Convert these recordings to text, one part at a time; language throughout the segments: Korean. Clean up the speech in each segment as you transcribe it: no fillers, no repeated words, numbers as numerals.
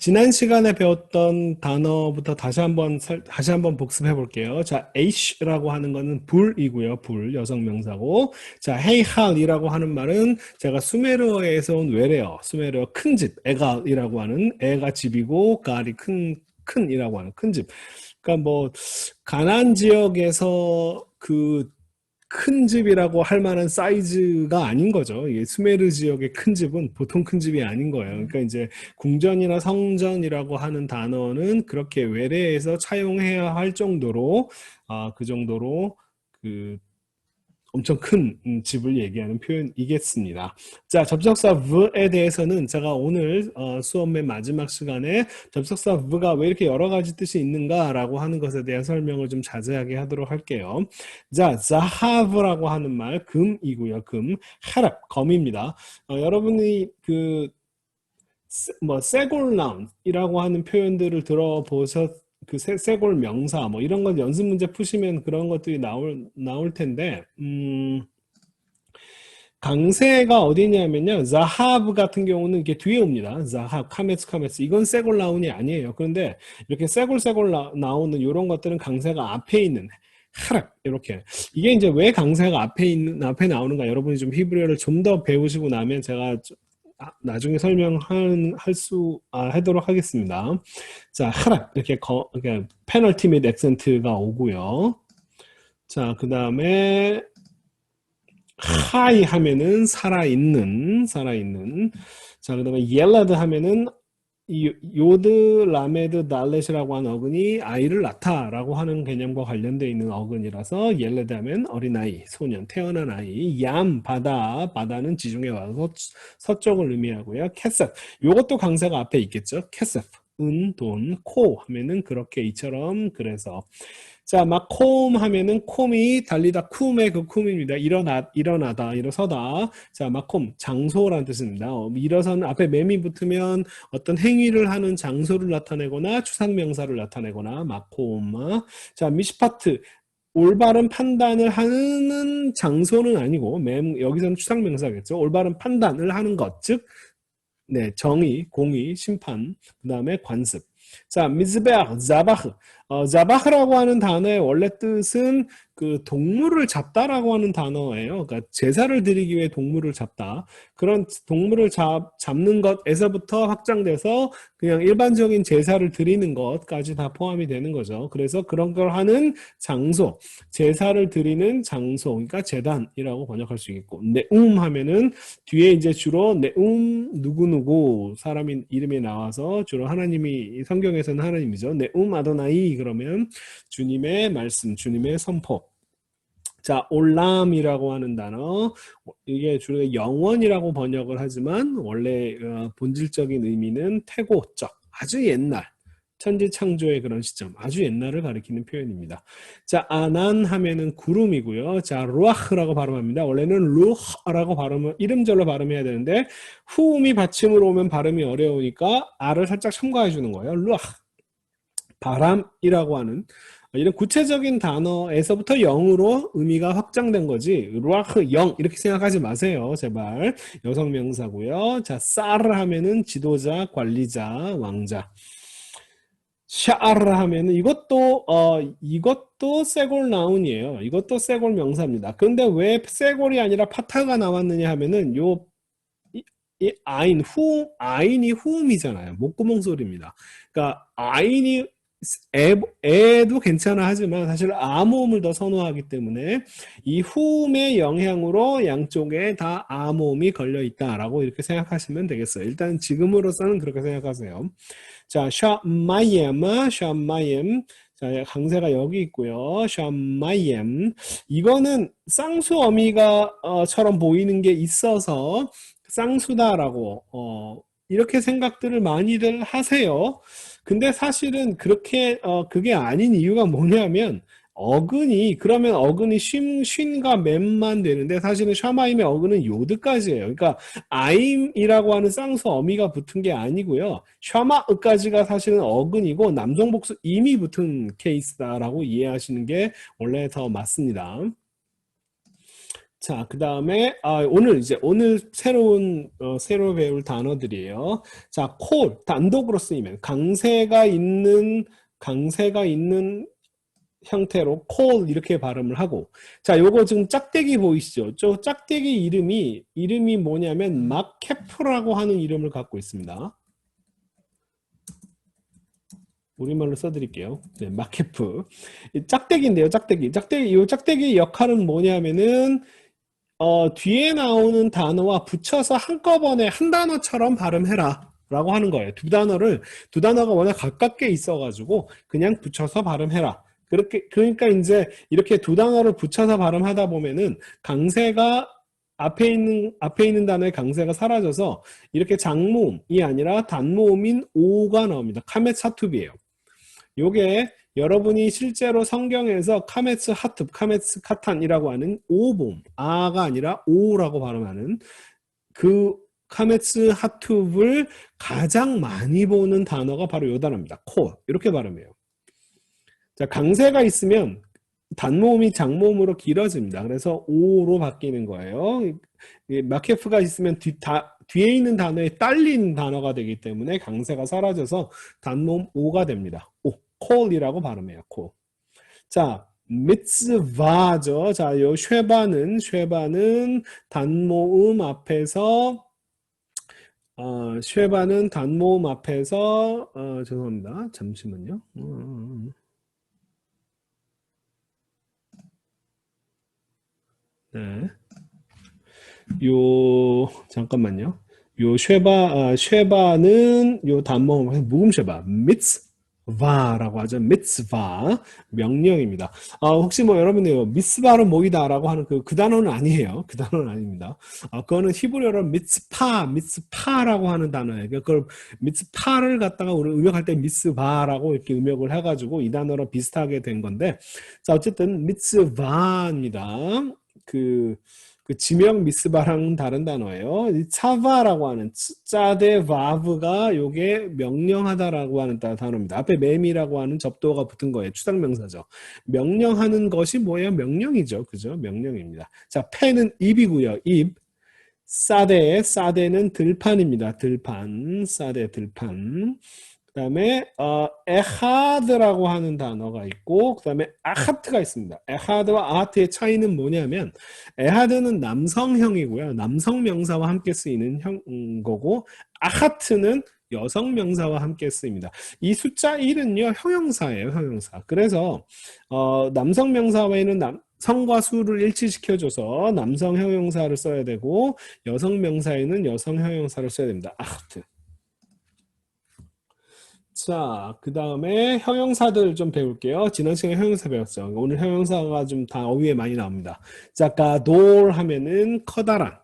지난 시간에 배웠던 단어부터 다시 한번 복습해 볼게요. 자, H라고 하는 거는 불이고요. 불, 여성 명사고. 자, 헤이할이라고 하는 말은 제가 수메르어에서 온 외래어, 수메르어 큰 집, 에갈이라고 하는 애가 집이고 갈이 큰이라고 하는 큰 집. 그러니까 뭐 가나안 지역에서 그 큰 집이라고 할 만한 사이즈가 아닌 거죠. 이게 수메르 지역의 큰 집은 보통 큰 집이 아닌 거예요. 그러니까 이제 궁전이나 성전이라고 하는 단어는 그렇게 외래에서 차용해야 할 정도로 그 정도로 그 엄청 큰 집을 얘기하는 표현이겠습니다. 자, 접속사 v에 대해서는 제가 오늘 수업의 마지막 시간에 접속사 v가 왜 이렇게 여러 가지 뜻이 있는가라고 하는 것에 대한 설명을 좀 자세하게 하도록 할게요. 자, zahav라고 하는 말 금이고요. 금, 하랍, 검입니다. 여러분이 쇠골나운이라고 하는 표현들을 들어보셨 쇠골 명사 뭐 이런 것 연습 문제 푸시면 그런 것들이 나올 텐데 강세가 어디냐면요. 자하브 같은 경우는 이게 뒤에 옵니다. 자하브, 카메스. 이건 쇠골 나운이 아니에요. 그런데 이렇게 쇠골 나오는 이런 것들은 강세가 앞에 있는 하락 이렇게 이게 이제 왜 강세가 앞에 나오는가 여러분이 좀 히브리어를 좀 더 배우시고 나면 제가 나중에 하도록 하겠습니다. 자, 하락 이렇게 페널티 및 액센트가 오고요. 자, 그 다음에 하이 하면은 살아있는. 자, 그 다음에 옐라드 하면은 요드, 라메드, 달렛이라고 하는 어근이 아이를 낳다라고 하는 개념과 관련되어 있는 어근이라서 옐레드 하면 어린아이, 소년, 태어난 아이, 얌, 바다는 지중해 와서 서쪽을 의미하고요. 캐셉, 요것도 강세가 앞에 있겠죠. 캐셉, 돈, 코 하면은 그렇게 이처럼 그래서 자, 마콤 하면은 콤이 달리다 쿰의 그 쿰입니다. 일어나다, 일어서다. 자, 마콤, 장소라는 뜻입니다. 일어서는 앞에 매미 붙으면 어떤 행위를 하는 장소를 나타내거나 추상명사를 나타내거나 마콤. 자, 미시파트, 올바른 판단을 하는 장소는 아니고 여기서는 추상명사겠죠. 올바른 판단을 하는 것, 즉 네, 정의, 공의, 심판, 그 다음에 관습. 자, 미즈베아, 자바흐. 자바흐라고 하는 단어의 원래 뜻은 그 동물을 잡다라고 하는 단어예요. 그러니까 제사를 드리기 위해 동물을 잡다. 그런 동물을 잡는 것에서부터 확장돼서 그냥 일반적인 제사를 드리는 것까지 다 포함이 되는 거죠. 그래서 그런 걸 하는 장소, 제사를 드리는 장소, 그러니까 제단이라고 번역할 수 있겠고, 네움 하면은 뒤에 이제 주로 네움 누구누구 사람이 이름이 나와서 주로 하나님이 성경에서는 하나님이죠. 네움 아도나이 그러면 주님의 말씀, 주님의 선포. 자, 올람이라고 하는 단어 이게 주로 영원이라고 번역을 하지만 원래 본질적인 의미는 태고적, 아주 옛날 천지창조의 그런 시점, 아주 옛날을 가리키는 표현입니다. 자, 아난 하면은 구름이고요. 자, 루아흐라고 발음합니다. 원래는 루흐라고 이름절로 발음해야 되는데 후음이 받침으로 오면 발음이 어려우니까 아를 살짝 첨가해 주는 거예요. 루아흐. 바람이라고 하는 이런 구체적인 단어에서부터 영으로 의미가 확장된 거지 루아흐 영 이렇게 생각하지 마세요. 제발. 여성 명사고요. 자, 사르 하면은 지도자, 관리자, 왕자. 샤아르 하면은 이것도 쇠골 나운이에요. 이것도 쇠골 명사입니다. 그런데 왜 쇠골이 아니라 파타가 나왔느냐 하면은 이 아인이 후음이잖아요. 목구멍 소리입니다. 그러니까 애도 괜찮아 하지만 사실 아모음을 더 선호하기 때문에 이 후음의 영향으로 양쪽에 다 아모음이 걸려 있다라고 이렇게 생각하시면 되겠어요. 일단 지금으로서는 그렇게 생각하세요. 자, 샤마이엠. 자, 강세가 여기 있고요. 샤마이엠. 이거는 쌍수 어미가처럼 보이는 게 있어서 쌍수다라고 이렇게 생각들을 많이들 하세요. 근데 사실은 그게 아닌 이유가 뭐냐면 그러면 어근이 쉰과 맴만 되는데 사실은 샤마임의 어근은 요드까지예요. 그러니까 아임이라고 하는 쌍수 어미가 붙은 게 아니고요. 샤마으까지가 사실은 어근이고 남성 복수 임이 붙은 케이스다라고 이해하시는 게 원래 더 맞습니다. 자, 그 다음에, 오늘 새로 배울 단어들이에요. 자, 콜, 단독으로 쓰이면, 강세가 있는 형태로 콜 이렇게 발음을 하고. 자, 요거 지금 짝대기 보이시죠? 저 짝대기 이름이 뭐냐면, 마케프라고 하는 이름을 갖고 있습니다. 우리말로 써드릴게요. 네, 마케프. 짝대기인데요, 짝대기. 이 짝대기 역할은 뭐냐면은, 뒤에 나오는 단어와 붙여서 한꺼번에 한 단어처럼 발음해라 라고 하는 거예요. 두 단어가 워낙 가깝게 있어가지고 그냥 붙여서 발음해라. 그러니까 이제 이렇게 두 단어를 붙여서 발음하다 보면은 강세가 앞에 있는 단어의 강세가 사라져서 이렇게 장모음이 아니라 단모음인 오가 나옵니다. 카메사투비예요. 요게 여러분이 실제로 성경에서 카메츠 하툽, 카메츠 카탄이라고 하는 오봄, 아가 아니라 오라고 발음하는 그 카메츠 하툽을 가장 많이 보는 단어가 바로 요 단어입니다. 코, 이렇게 발음해요. 자, 강세가 있으면 단모음이 장모음으로 길어집니다. 그래서 오로 바뀌는 거예요. 마케프가 있으면 뒤에 있는 단어에 딸린 단어가 되기 때문에 강세가 사라져서 단모음 오가 됩니다. 오. 콜이라고 발음해요. 콜. 자, 미츠바죠. 자, 요 쉐바는 단모음 앞에서 죄송합니다. 잠시만요. 네. 잠깐만요. 쉐바는 요 단모음 묵음 쉐바 미츠바라고 하죠. 미츠바 명령입니다. 혹시 뭐 여러분들 미츠바로 모이다라고 하는 그 단어는 아니에요. 그 단어는 아닙니다. 그거는 히브리어로 미츠파라고 하는 단어예요. 그걸 미츠파를 갖다가 우리 음역할 때 미츠바라고 이렇게 음역을 해가지고 이 단어로 비슷하게 된 건데, 자 어쨌든 미츠바입니다. 그 지명 미스바랑 다른 단어예요. 차바라고 하는 짜대 바브가 요게 명령하다라고 하는 단어입니다. 앞에 맴이라고 하는 접두어가 붙은 거예요. 추상명사죠. 명령하는 것이 뭐예요? 명령이죠. 그죠? 명령입니다. 자, 패는 입이고요. 입. 사대는 들판입니다. 들판. 그 다음에 에하드라고 하는 단어가 있고 그 다음에 아하트가 있습니다. 에하드와 아하트의 차이는 뭐냐면 에하드는 남성형이고요. 남성 명사와 함께 쓰이는 거고 아하트는 여성 명사와 함께 쓰입니다. 이 숫자 1은요 형용사예요. 형용사. 그래서 남성 명사 외에는 성과 수를 일치시켜줘서 남성 형용사를 써야 되고 여성 명사에는 여성 형용사를 써야 됩니다. 아하트. 자, 그 다음에 형용사들 좀 배울게요. 지난 시간에 형용사 배웠죠. 오늘 형용사가 좀 다 어휘에 많이 나옵니다. 자, 가돌 하면은 커다란,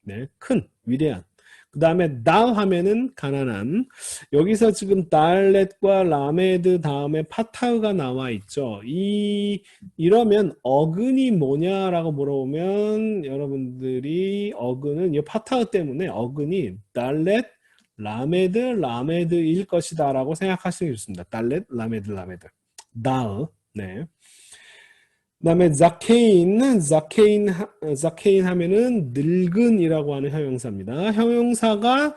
네, 큰, 위대한. 그 다음에 달 하면은 가난한. 여기서 지금 달렛과 라메드 다음에 파타우가 나와 있죠. 이러면 어근이 뭐냐라고 물어보면 여러분들이 어근은 이 파타우 때문에 어근이 달렛 라메드일 것이다 라고 생각하시는 게 좋습니다. 달렛, 라메드. 달, 네. 그 다음에 자케인 하면은 늙은이라고 하는 형용사입니다. 형용사가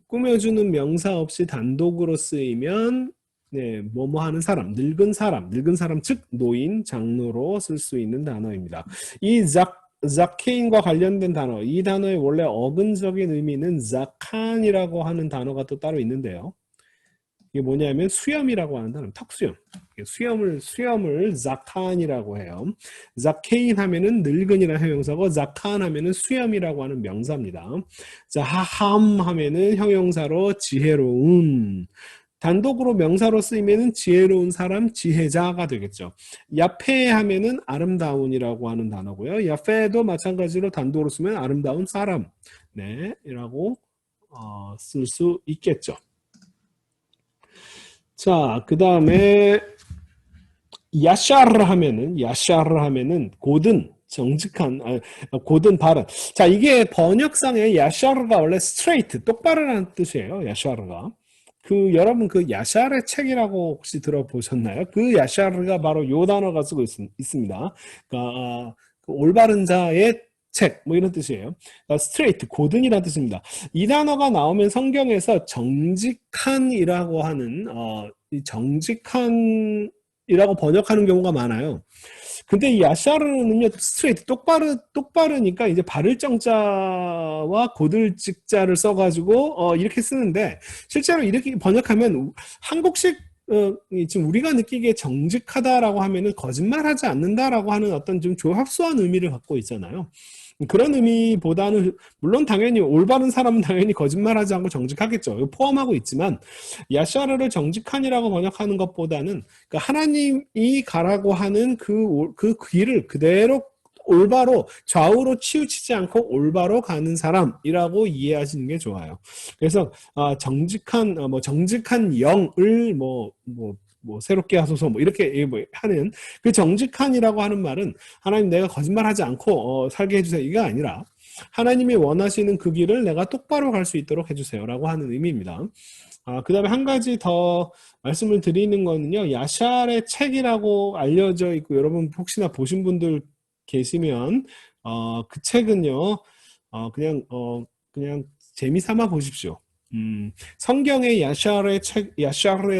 꾸며주는 명사 없이 단독으로 쓰이면 네, 뭐뭐 하는 사람, 늙은 사람 즉 노인, 장로로 쓸 수 있는 단어입니다. 이 자케인과 관련된 단어, 이 단어의 원래 어근적인 의미는 자칸이라고 하는 단어가 또 따로 있는데요. 이게 뭐냐면 수염이라고 하는 단어, 턱수염. 수염을 자칸이라고 해요. 자케인 하면은 늙은이라는 형용사고 자칸 하면은 수염이라고 하는 명사입니다. 자, 하함 하면은 형용사로 지혜로운. 단독으로 명사로 쓰이면은 지혜로운 사람, 지혜자가 되겠죠. 야페 하면은 아름다운이라고 하는 단어고요. 야페도 마찬가지로 단독으로 쓰면 아름다운 사람, 네, 이라고 쓸 수 있겠죠. 자, 그 다음에 야샤르 하면은 고든, 정직한, 고든 발음. 자, 이게 번역상에 야샤르가 원래 스트레이트, 똑바르라는 뜻이에요. 야샤르가. 여러분 야샤르의 책이라고 혹시 들어보셨나요? 그 야샤르가 바로 요 단어가 쓰고 있습니다. 그러니까 그 올바른 자의 책, 뭐 이런 뜻이에요. straight, 고든이라는 뜻입니다. 이 단어가 나오면 성경에서 정직한이라고 하는, 이 정직한이라고 번역하는 경우가 많아요. 근데 이 야샤르는요, 스트레이트, 똑바르니까 이제 바를 정자와 고들 직자를 써가지고, 이렇게 쓰는데, 실제로 이렇게 번역하면 한국식, 지금 우리가 느끼기에 정직하다라고 하면은 거짓말하지 않는다라고 하는 어떤 좀 조합수한 의미를 갖고 있잖아요. 그런 의미보다는 물론 당연히 올바른 사람은 당연히 거짓말하지 않고 정직하겠죠. 이거 포함하고 있지만 야샤르를 정직한이라고 번역하는 것보다는 그 하나님이 가라고 하는 그 길을 그대로 올바로 좌우로 치우치지 않고 올바로 가는 사람이라고 이해하시는 게 좋아요. 그래서 정직한 정직한 영을 새롭게 하소서 이렇게 하는 그 정직한이라고 하는 말은 하나님 내가 거짓말하지 않고 살게 해주세요 이가 아니라 하나님이 원하시는 그 길을 내가 똑바로 갈 수 있도록 해주세요 라고 하는 의미입니다. 그 다음에 한 가지 더 말씀을 드리는 거는요, 야샬의 책이라고 알려져 있고 여러분 혹시나 보신 분들 계시면 그 책은요 그냥 재미삼아 보십시오. 성경에 야샤르의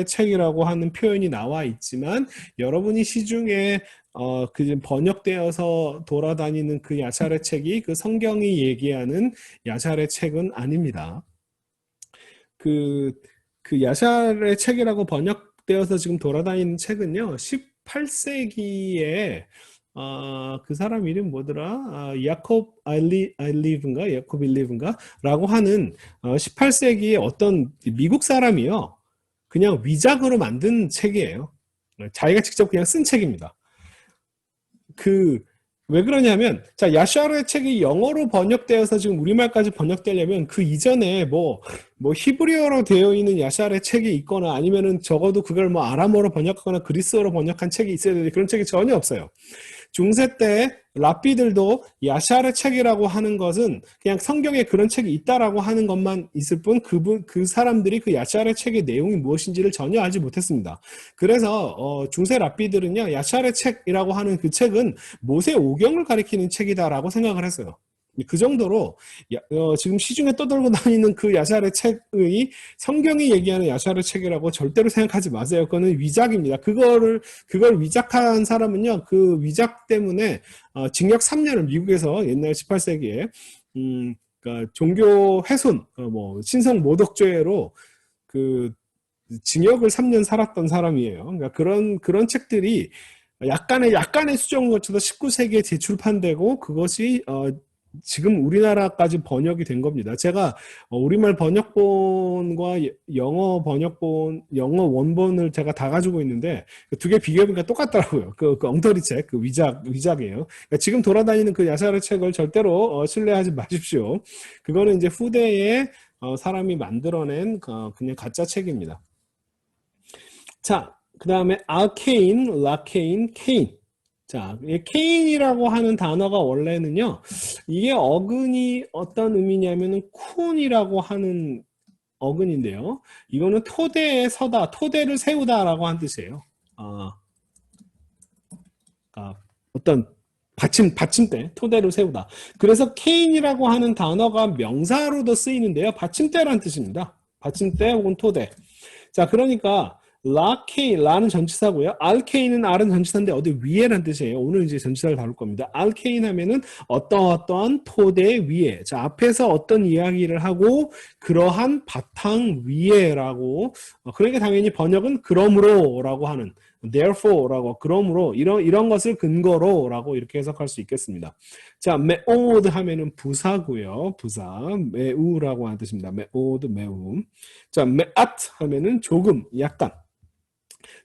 책이라고 하는 표현이 나와 있지만 여러분이 시중에 그 번역되어서 돌아다니는 그 야샤르의 책이 그 성경이 얘기하는 야샤르의 책은 아닙니다. 그 야샤르의 책이라고 번역되어서 지금 돌아다니는 책은요 18세기에 그 사람 이름 뭐더라? 야콥 일리브인가 라고 하는 18세기의 어떤 미국 사람이요. 그냥 위작으로 만든 책이에요. 자기가 직접 그냥 쓴 책입니다. 왜 그러냐면, 자, 야샤르의 책이 영어로 번역되어서 지금 우리말까지 번역되려면 그 이전에 히브리어로 되어 있는 야샤르의 책이 있거나 아니면은 적어도 그걸 아람어로 번역하거나 그리스어로 번역한 책이 있어야 되는데 그런 책이 전혀 없어요. 중세 때 랍비들도 야샤르 책이라고 하는 것은 그냥 성경에 그런 책이 있다라고 하는 것만 있을 뿐 그 사람들이 그 야샤르 책의 내용이 무엇인지를 전혀 알지 못했습니다. 그래서 중세 랍비들은요 야샤르 책이라고 하는 그 책은 모세 오경을 가리키는 책이다라고 생각을 했어요. 그 정도로 지금 시중에 떠돌고 다니는 그 야샤르 책의 성경이 얘기하는 야샤르 책이라고 절대로 생각하지 마세요. 그거는 위작입니다. 그걸 위작한 사람은요 그 위작 때문에 징역 3년을 미국에서 옛날 18세기에 그러니까 종교 훼손 신성 모독죄로 그 징역을 3년 살았던 사람이에요. 그러니까 그런 책들이 약간의 수정을 거쳐서 19세기에 재출판되고 그것이 지금 우리나라까지 번역이 된 겁니다. 제가 우리말 번역본과 영어 영어 원본을 제가 다 가지고 있는데 두 개 비교해보니까 똑같더라고요. 그 엉터리 책, 그 위작이에요. 그러니까 지금 돌아다니는 그 야샤르 책을 절대로 신뢰하지 마십시오. 그거는 이제 후대에 사람이 만들어낸 그냥 가짜 책입니다. 자, 그 다음에 아케인, 라케인, 케인. 자, 케인이라고 하는 단어가 원래는요, 이게 어근이 어떤 의미냐면은 쿤이라고 하는 어근인데요. 이거는 토대에 서다, 토대를 세우다라고 한 뜻이에요. 어떤 받침대, 토대를 세우다. 그래서 케인이라고 하는 단어가 명사로도 쓰이는데요. 받침대라는 뜻입니다. 받침대 혹은 토대. 자, 그러니까 라케인, 라는 전치사고요. 알케인은 R은 전치사인데 어디 위에라는 뜻이에요. 오늘 이제 전치사를 다룰 겁니다. 알케인 하면은 어떠한 토대 위에. 자, 앞에서 어떤 이야기를 하고 그러한 바탕 위에라고. 그러니까 당연히 번역은 그러므로라고 하는 therefore라고 그러므로 이런 것을 근거로라고 이렇게 해석할 수 있겠습니다. 자, 메오드 하면은 부사고요. 부사 매우라고 하는 뜻입니다. 메오드 매우. 자, 메앗 하면은 조금, 약간.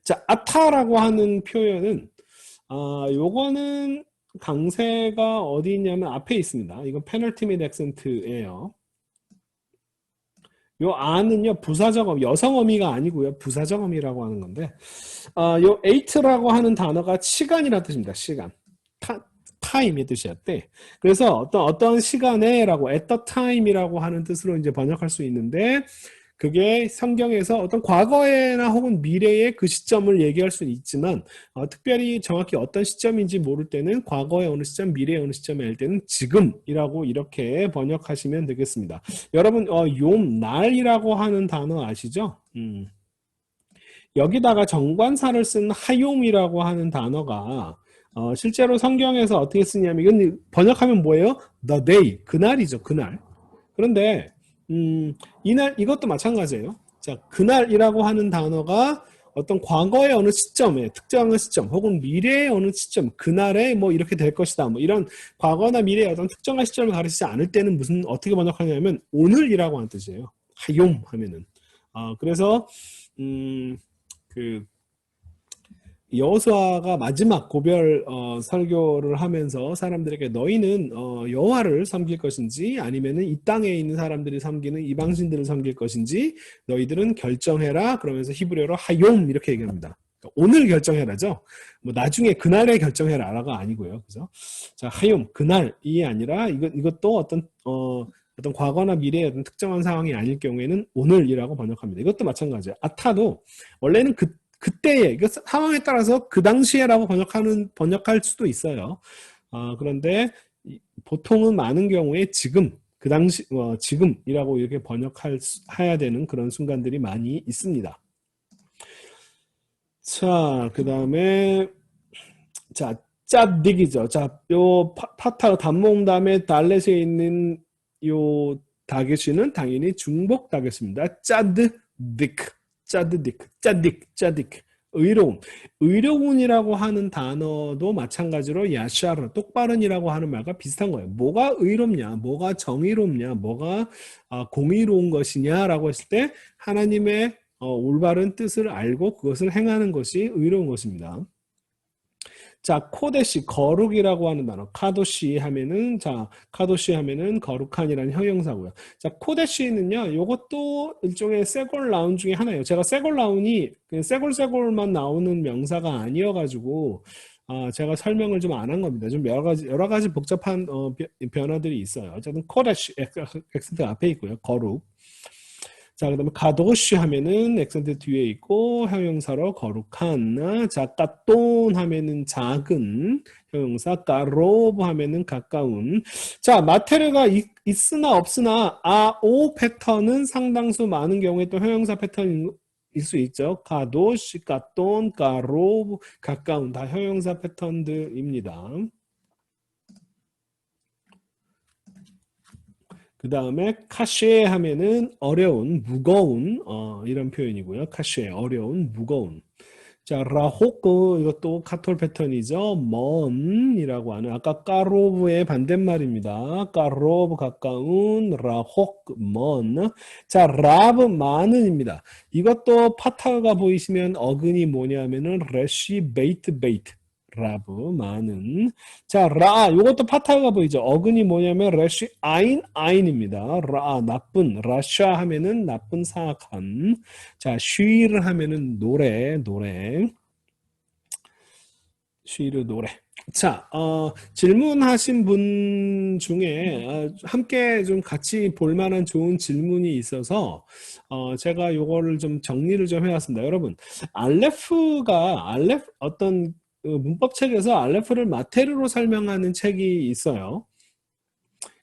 자, 아타라고 하는 표현은 요거는 강세가 어디 있냐면 앞에 있습니다. 이건 페널티밋 액센트예요. 요 아는요 부사적 여성 어미가 아니고요 부사적 어미라고 하는 건데 요 eight라고 하는 단어가 시간이라는 뜻입니다. 시간. 타임의 뜻이었대. 그래서 어떤 시간에라고 at the time이라고 하는 뜻으로 이제 번역할 수 있는데 그게 성경에서 어떤 과거에나 혹은 미래의 그 시점을 얘기할 수는 있지만 특별히 정확히 어떤 시점인지 모를 때는 과거의 어느 시점, 미래의 어느 시점에 할 때는 지금이라고 이렇게 번역하시면 되겠습니다. 여러분 욤, 날이라고 하는 단어 아시죠? 여기다가 정관사를 쓴 하욤이라고 하는 단어가 실제로 성경에서 어떻게 쓰냐면 이건 번역하면 뭐예요? The day, 그날이죠, 그날. 그런데 이날 이것도 마찬가지예요. 자, 그날이라고 하는 단어가 어떤 과거의 어느 시점에 특정한 시점 혹은 미래의 어느 시점 그날에 뭐 이렇게 될 것이다 뭐 이런 과거나 미래의 어떤 특정한 시점을 가리키지 않을 때는 무슨 어떻게 번역하냐면 오늘이라고 하는 뜻이에요. 하욤 하면은 그래서 그 여호수아가 마지막 고별 설교를 하면서 사람들에게 너희는 여호와를 섬길 것인지 아니면은 이 땅에 있는 사람들이 섬기는 이방신들을 섬길 것인지 너희들은 결정해라 그러면서 히브리어로 하욤 이렇게 얘기합니다. 그러니까 오늘 결정해라죠. 뭐 나중에 그날에 결정해라가 아니고요. 그죠? 자, 하욤 그날이 아니라 이것도 어떤 과거나 미래의 어떤 특정한 상황이 아닐 경우에는 오늘이라고 번역합니다. 이것도 마찬가지예요. 아타도 원래는 그때의 상황에 따라서 그 당시에라고 번역할 수도 있어요. 그런데 보통은 많은 경우에 지금 그 당시 지금이라고 이렇게 번역해야 되는 그런 순간들이 많이 있습니다. 자, 그 다음에 자 짜딕이죠. 자, 요 파타 단모음 다음에 달렛에 있는 요 다겟이는 당연히 중복 다겟입니다. 짜드딕. 짜딕. 의로운이라고 하는 단어도 마찬가지로 야샤르, 똑바른이라고 하는 말과 비슷한 거예요. 뭐가 의롭냐, 뭐가 정의롭냐, 뭐가 공의로운 것이냐라고 했을 때 하나님의 올바른 뜻을 알고 그것을 행하는 것이 의로운 것입니다. 자, 코데시, 거룩이라고 하는 단어. 카도시 하면은 거룩한이라는 형용사고요. 자, 코데시는요, 요것도 일종의 세골 라운 중에 하나예요. 제가 세골 라운이 세골만 나오는 명사가 아니어가지고, 제가 설명을 좀 안 한 겁니다. 좀 여러 가지 복잡한 변화들이 있어요. 어쨌든 코데시, 액센트 앞에 있고요. 거룩. 자, 그 다음에 가도시 하면은 액센트 뒤에 있고 형용사로 거룩한. 자, 까돈 하면은 작은 형용사. 까로브 하면은 가까운. 자, 마테르가 있으나 없으나 오 패턴은 상당수 많은 경우에 또 형용사 패턴일 수 있죠. 가도시, 까돈, 까로브, 가까운 다 형용사 패턴들입니다. 그 다음에 카쉐 하면은 어려운, 무거운 이런 표현이고요. 카쉐, 어려운, 무거운. 자, 라호크 이것도 카톨 패턴이죠. 먼이라고 하는 아까 까로브의 반대말입니다. 까로브 가까운, 라호크 먼. 자, 라브 많은입니다. 이것도 파타가 보이시면 어근이 뭐냐면은 레시 베이트. 라브 많은. 자, 요것도 파타가 보이죠. 어근이 뭐냐면 레시 아인입니다. 나쁜. 라샤 하면은 나쁜 사악한. 자, 쉬르 하면은 노래. 쉬르 노래. 자, 질문하신 분 중에 함께 좀 같이 볼 만한 좋은 질문이 있어서 제가 요거를 좀 정리를 좀 해왔습니다. 여러분, 어떤 문법책에서 알레프를 마테르로 설명하는 책이 있어요.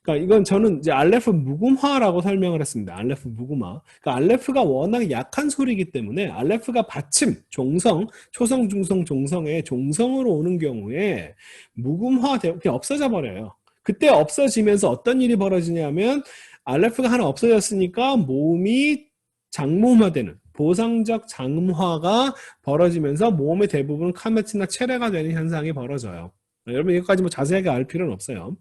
그러니까 이건 저는 이제 알레프 묵음화라고 설명을 했습니다. 알레프 묵음화. 그러니까 알레프가 워낙 약한 소리이기 때문에 알레프가 받침, 종성, 초성, 중성, 종성에 종성으로 오는 경우에 묵음화 그냥 없어져 버려요. 그때 없어지면서 어떤 일이 벌어지냐면 알레프가 하나 없어졌으니까 모음이 장모음화되는 보상적 장음화가 벌어지면서 모음의 대부분 카메츠나 체레가 되는 현상이 벌어져요. 여러분 이것까지 뭐 자세하게 알 필요는 없어요.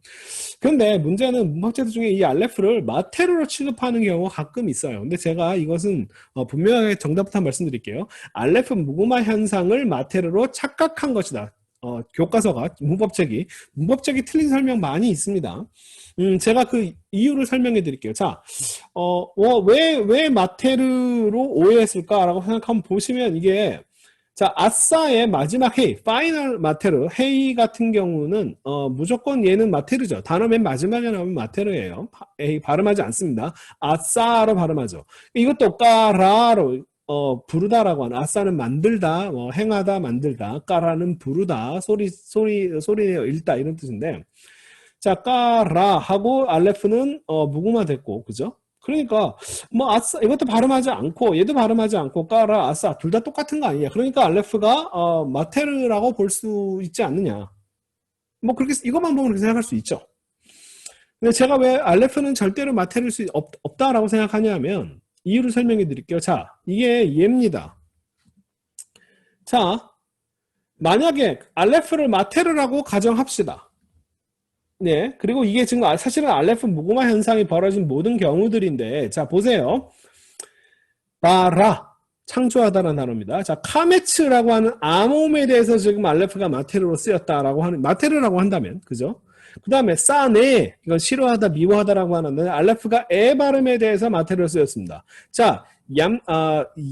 그런데 문제는 문법제도 중에 이 알레프를 마테르로 취급하는 경우가 가끔 있어요. 근데 제가 이것은 분명하게 정답부터 말씀드릴게요. 알레프 묵음화 현상을 마테르로 착각한 것이다. 교과서가 문법책이 틀린 설명 많이 있습니다. 제가 그 이유를 설명해 드릴게요. 자, 왜 마테르로 오해했을까라고 생각하면 보시면 이게 자, 아싸의 마지막 헤이, 파이널 마테르, 헤이 같은 경우는 무조건 얘는 마테르죠. 단어 맨 마지막에 나오면 마테르예요. 헤이 발음하지 않습니다. 아싸로 발음하죠. 이것도 까라로 부르다라고 하는, 아싸는 만들다, 행하다, 만들다, 까라는 부르다, 소리내어 읽다 이런 뜻인데, 자, 까라 하고 알레프는 무궁화 됐고, 그죠? 그러니까 뭐 아싸 이것도 발음하지 않고 얘도 발음하지 않고 까라 아싸 둘 다 똑같은 거 아니냐. 그러니까 알레프가 마테르라고 볼 수 있지 않느냐. 뭐 그렇게 이것만 보면 그렇게 생각할 수 있죠. 근데 제가 왜 알레프는 절대로 마테르일 수 없다라고 생각하냐면 이유를 설명해 드릴게요. 자, 이게 얘입니다. 자, 만약에 알레프를 마테르라고 가정합시다. 네, 그리고 이게 지금 사실은 알레프 무궁화 현상이 벌어진 모든 경우들인데, 자, 보세요. 바라, 창조하다라는 단어입니다. 자, 카메츠라고 하는 암호음에 대해서 지금 알레프가 마테르로 쓰였다라고 하는, 마테르라고 한다면, 그죠? 그 다음에 싸네, 이건 싫어하다, 미워하다라고 하는데, 알레프가 에 발음에 대해서 마테르로 쓰였습니다. 자,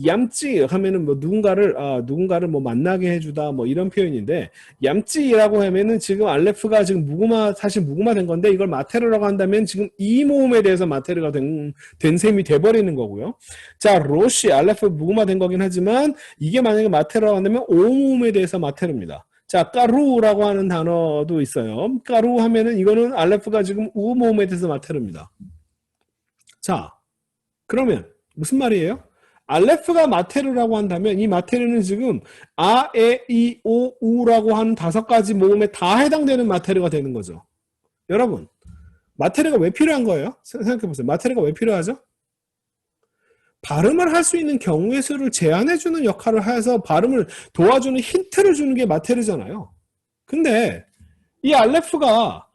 얌찌 하면은 뭐 누군가를 뭐 만나게 해주다 뭐 이런 표현인데, 얌찌라고 하면은 지금 알레프가 지금 사실 무구마 된 건데, 이걸 마테르라고 한다면 지금 이 모음에 대해서 마테르가 된 셈이 돼버리는 거고요. 자, 로시, 알레프 무구마 된 거긴 하지만, 이게 만약에 마테르라고 한다면 오 모음에 대해서 마테르입니다. 자, 까루라고 하는 단어도 있어요. 까루 하면은 이거는 알레프가 지금 우 모음에 대해서 마테르입니다. 자, 그러면 무슨 말이에요? 알레프가 마테르라고 한다면 이 마테르는 지금 아, 에, 이, 오, 우라고 하는 5가지 모음에 다 해당되는 마테르가 되는 거죠. 여러분, 마테르가 왜 필요한 거예요? 생각해보세요. 마테르가 왜 필요하죠? 발음을 할 수 있는 경우의 수를 제한해주는 역할을 해서 발음을 도와주는 힌트를 주는 게 마테르잖아요. 근데 이 알레프가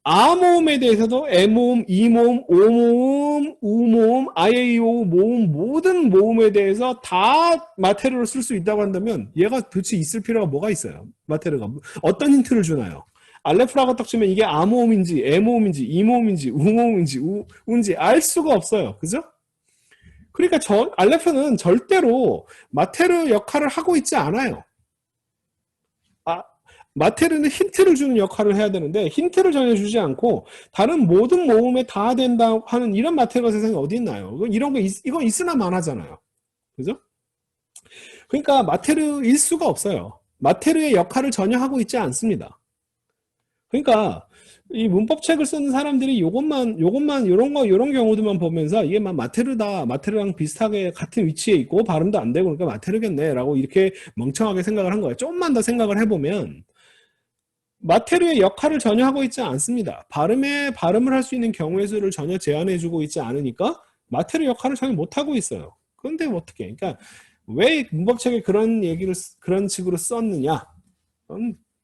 아 모음에 대해서도 에 모음, 이 모음, 오 모음, 우 모음, 아에이오 모음 모든 모음에 대해서 다 마테르를 쓸 수 있다고 한다면 얘가 도대체 있을 필요가 뭐가 있어요? 마테르가 어떤 힌트를 주나요? 알레프라고 딱 치면 이게 아 모음인지 에 모음인지 이 모음인지 우 모음인지 우인지 알 수가 없어요. 그죠? 그러니까 알레프는 절대로 마테르 역할을 하고 있지 않아요. 마테르는 힌트를 주는 역할을 해야 되는데 힌트를 전혀 주지 않고 다른 모든 모음에 다 된다 하는 이런 마테르가 세상에 어디 있나요? 이런 거 이건 있으나 마나잖아요. 그죠? 그러니까 마테르일 수가 없어요. 마테르의 역할을 전혀 하고 있지 않습니다. 그러니까 이 문법책을 쓰는 사람들이 요런 경우들만 보면서 이게 막 마테르랑 비슷하게 같은 위치에 있고 발음도 안 되고 그러니까 마테르겠네라고 이렇게 멍청하게 생각을 한 거예요. 좀만 더 생각을 해보면 마테르의 역할을 전혀 하고 있지 않습니다. 발음을 할 수 있는 경우의 수를 전혀 제한해주고 있지 않으니까 마테르 역할을 전혀 못하고 있어요. 그런데 어떻게? 그러니까 왜 문법책에 그런 식으로 썼느냐?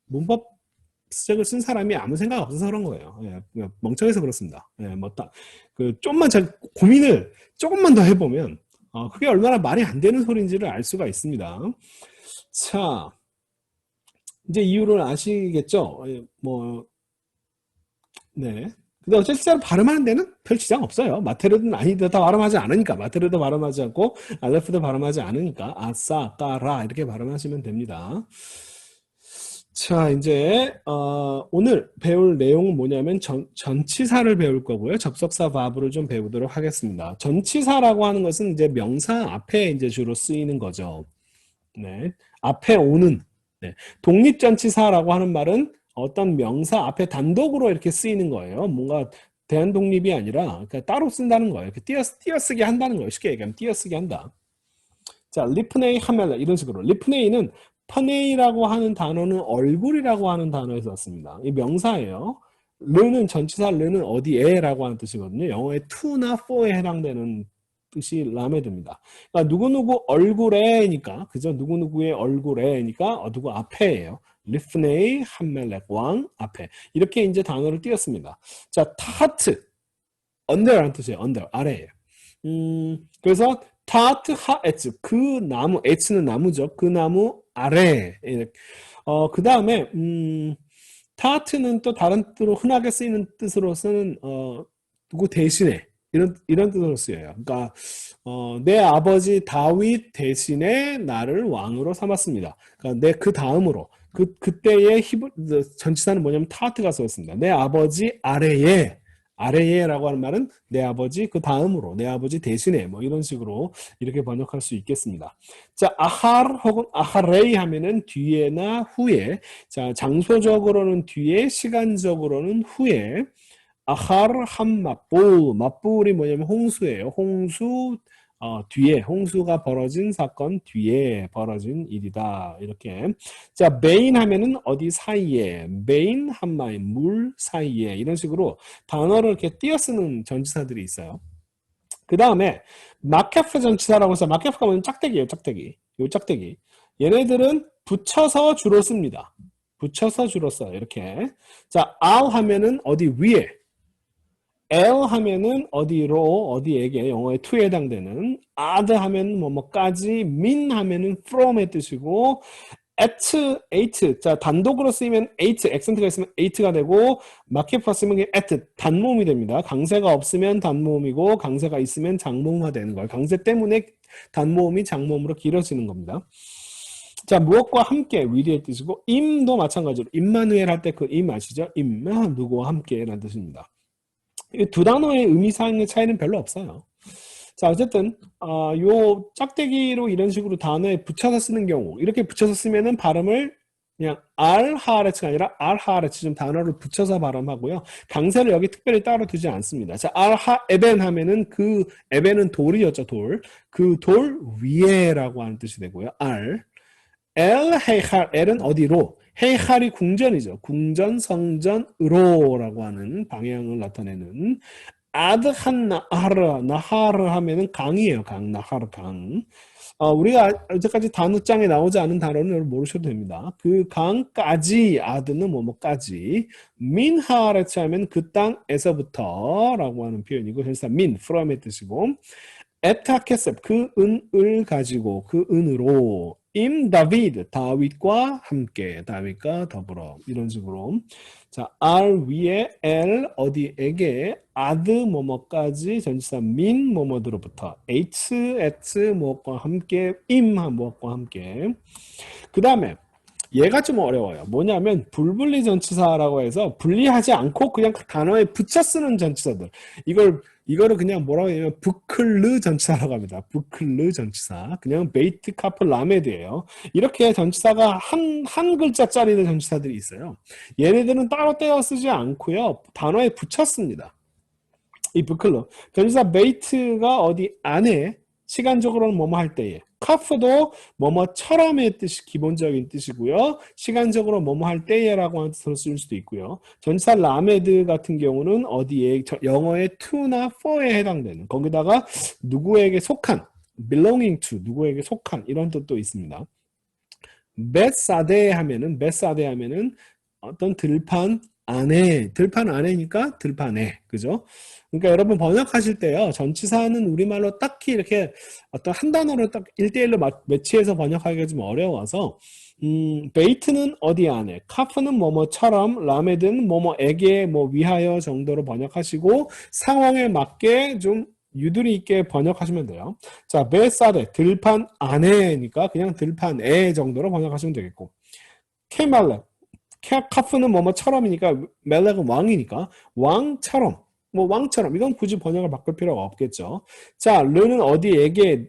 문법책을 쓴 사람이 아무 생각 없어서 그런 거예요. 예, 멍청해서 그렇습니다. 예, 좀만 고민을 조금만 더 해보면 그게 얼마나 말이 안 되는 소리인지를 알 수가 있습니다. 자. 이제 이유를 아시겠죠? 네. 근데 어쨌든 실제로 발음하는 데는 별 지장 없어요. 마테르든 아니든 다 발음하지 않으니까. 마테르도 발음하지 않고, 알레프도 발음하지 않으니까, 아싸, 까라, 이렇게 발음하시면 됩니다. 자, 이제, 오늘 배울 내용은 뭐냐면, 전치사를 배울 거고요. 접속사 바브를 좀 배우도록 하겠습니다. 전치사라고 하는 것은 이제 명사 앞에 이제 주로 쓰이는 거죠. 네. 앞에 오는. 네. 독립전치사라고 하는 말은 어떤 명사 앞에 단독으로 이렇게 쓰이는 거예요. 뭔가 대한독립이 아니라 그러니까 따로 쓴다는 거예요. 이렇게 띄어쓰기 한다는 거예요. 쉽게 얘기하면 띄어쓰기 한다. 자, 리프네이 하멜라 이런 식으로. 리프네이는 퍼네이라고 하는 단어는 얼굴이라고 하는 단어에서 왔습니다. 이 명사예요. 르는 전치사 르는 어디에라고 하는 뜻이거든요. 영어의 to나 for에 해당되는 뜻이 라메드입니다. 그러니까 누구누구 얼굴에니까 그죠? 누구누구의 얼굴에니까 누구 앞에예요. 리프네이 함멜렉 왕 앞에 이렇게 이제 단어를 띄었습니다. 자, 타트 언더라는 뜻이에요. 언더 아래예요. 그래서 타트 하에츠 그 나무 에츠는 나무죠. 그 나무 아래. 그 다음에 타트는 또 다른 뜻으로 흔하게 쓰이는 뜻으로 쓰는 누구 대신에 이런 뜻으로 쓰여요. 그러니까 내 아버지 다윗 대신에 나를 왕으로 삼았습니다. 그러니까 내 그 다음으로 그때의 전치사는 뭐냐면 타트가 쓰였습니다. 내 아버지 아래에라고 하는 말은 내 아버지 그 다음으로 내 아버지 대신에 뭐 이런 식으로 이렇게 번역할 수 있겠습니다. 자, 아할 혹은 아하레이 하면은 뒤에나 후에. 자, 장소적으로는 뒤에, 시간적으로는 후에. 아할 한 맞불이 뭐냐면 홍수예요. 홍수 뒤에, 홍수가 벌어진 사건 뒤에 벌어진 일이다. 이렇게. 자, 베인 하면은 어디 사이에, 베인 한마에, 물 사이에, 이런 식으로 단어를 이렇게 띄어쓰는 전치사들이 있어요. 그 다음에 마케프 전치사라고 해서, 마케프가 뭐냐면 짝대기예요. 짝대기. 요 짝대기. 얘네들은 붙여서 주로 씁니다. 붙여서 주로 써요. 이렇게. 자, al 하면은 어디 위에, L 하면은 어디로, 어디에게, 영어의 to에 해당되는, ad 하면은 뭐뭐까지, min 하면은 from의 뜻이고, at, 자, 단독으로 쓰이면 at, 액센트가 있으면 at가 되고, 마케프가 쓰면 at, 단모음이 됩니다. 강세가 없으면 단모음이고, 강세가 있으면 장모음화 되는 거예요. 강세 때문에 단모음이 장모음으로 길어지는 겁니다. 자, 무엇과 함께, with의 뜻이고, im도 마찬가지로, 임마누엘 할 때 그 임 아시죠? 임, 누구와 함께 라는 뜻입니다. 이 두 단어의 의미상의 차이는 별로 없어요. 자, 어쨌든 요 짝대기로 이런 식으로 단어에 붙여서 쓰는 경우, 이렇게 붙여서 쓰면은 발음을 그냥 알하레츠가 아니라 알하레츠, 좀 단어를 붙여서 발음하고요. 강세를 여기 특별히 따로 두지 않습니다. 자, 알하에벤 하면은 그 에벤은 돌이었죠, 돌. 그 돌 위에라고 하는 뜻이 되고요. 헤이칼, 엘은 어디로? 헤이칼이 궁전이죠. 궁전, 성전으로라고 하는 방향을 나타내는. 아드한 나하르 하면은 강이에요. 강, 나하르 강. 우리가 이제까지 단어장에 나오지 않은 단어는 모르셔도 됩니다. 그 강까지, 아드는 뭐뭐까지. 민하레츠 하면 그 땅에서부터라고 하는 표현이고, 그래서 민, from의 뜻이고, 에타케셉, 그 은을 가지고, 그 은으로. 임 다비드, 다윗과 함께, 다윗과 더불어, 이런 식으로. 자, R 위에 L 어디에게, 아드 뭐뭐까지, 전치사 민 뭐뭐들로부터, H at 뭐뭐과 함께, 임 뭐뭐과 함께. 그 다음에 얘가 좀 어려워요. 뭐냐면 불분리 전치사라고 해서 분리하지 않고 그냥 단어에 붙여 쓰는 전치사들. 이거를 그냥 뭐라고 하냐면 부클르 전치사라고 합니다. 부클르 전치사. 그냥 베이트 카프 라메드예요. 이렇게 전치사가 한 글자짜리 전치사들이 있어요. 얘네들은 따로 떼어 쓰지 않고요. 단어에 붙여 씁니다. 이 부클르. 전치사 베이트가 어디 안에, 시간적으로는 뭐뭐 할 때에. 카프도 뭐뭐처럼의 뜻이 기본적인 뜻이고요. 시간적으로 뭐뭐 할 때에라고 하는 뜻으로 쓸 수도 있고요. 전치사 라메드 같은 경우는 어디에, 영어의 to나 for에 해당되는, 거기다가 누구에게 속한, belonging to, 누구에게 속한, 이런 뜻도 있습니다. 베사데 하면은 어떤 들판 안에니까 들판에, 그죠? 그러니까 여러분 번역하실 때요, 전치사는 우리말로 딱히 이렇게 어떤 한 단어로 딱 1대1로 매치해서 번역하기가 좀 어려워서, 베이트는 어디 안에, 카프는 뭐뭐처럼, 라메드는 뭐뭐에게, 뭐 위하여 정도로 번역하시고, 상황에 맞게 좀 유두리 있게 번역하시면 돼요. 자, 베사데, 들판 안에니까 그냥 들판에 정도로 번역하시면 되겠고, 케말렉, 카프는 뭐뭐처럼이니까, 멜렉은 왕이니까 왕처럼, 뭐 왕처럼, 이건 굳이 번역을 바꿀 필요가 없겠죠. 자, 르는 어디에게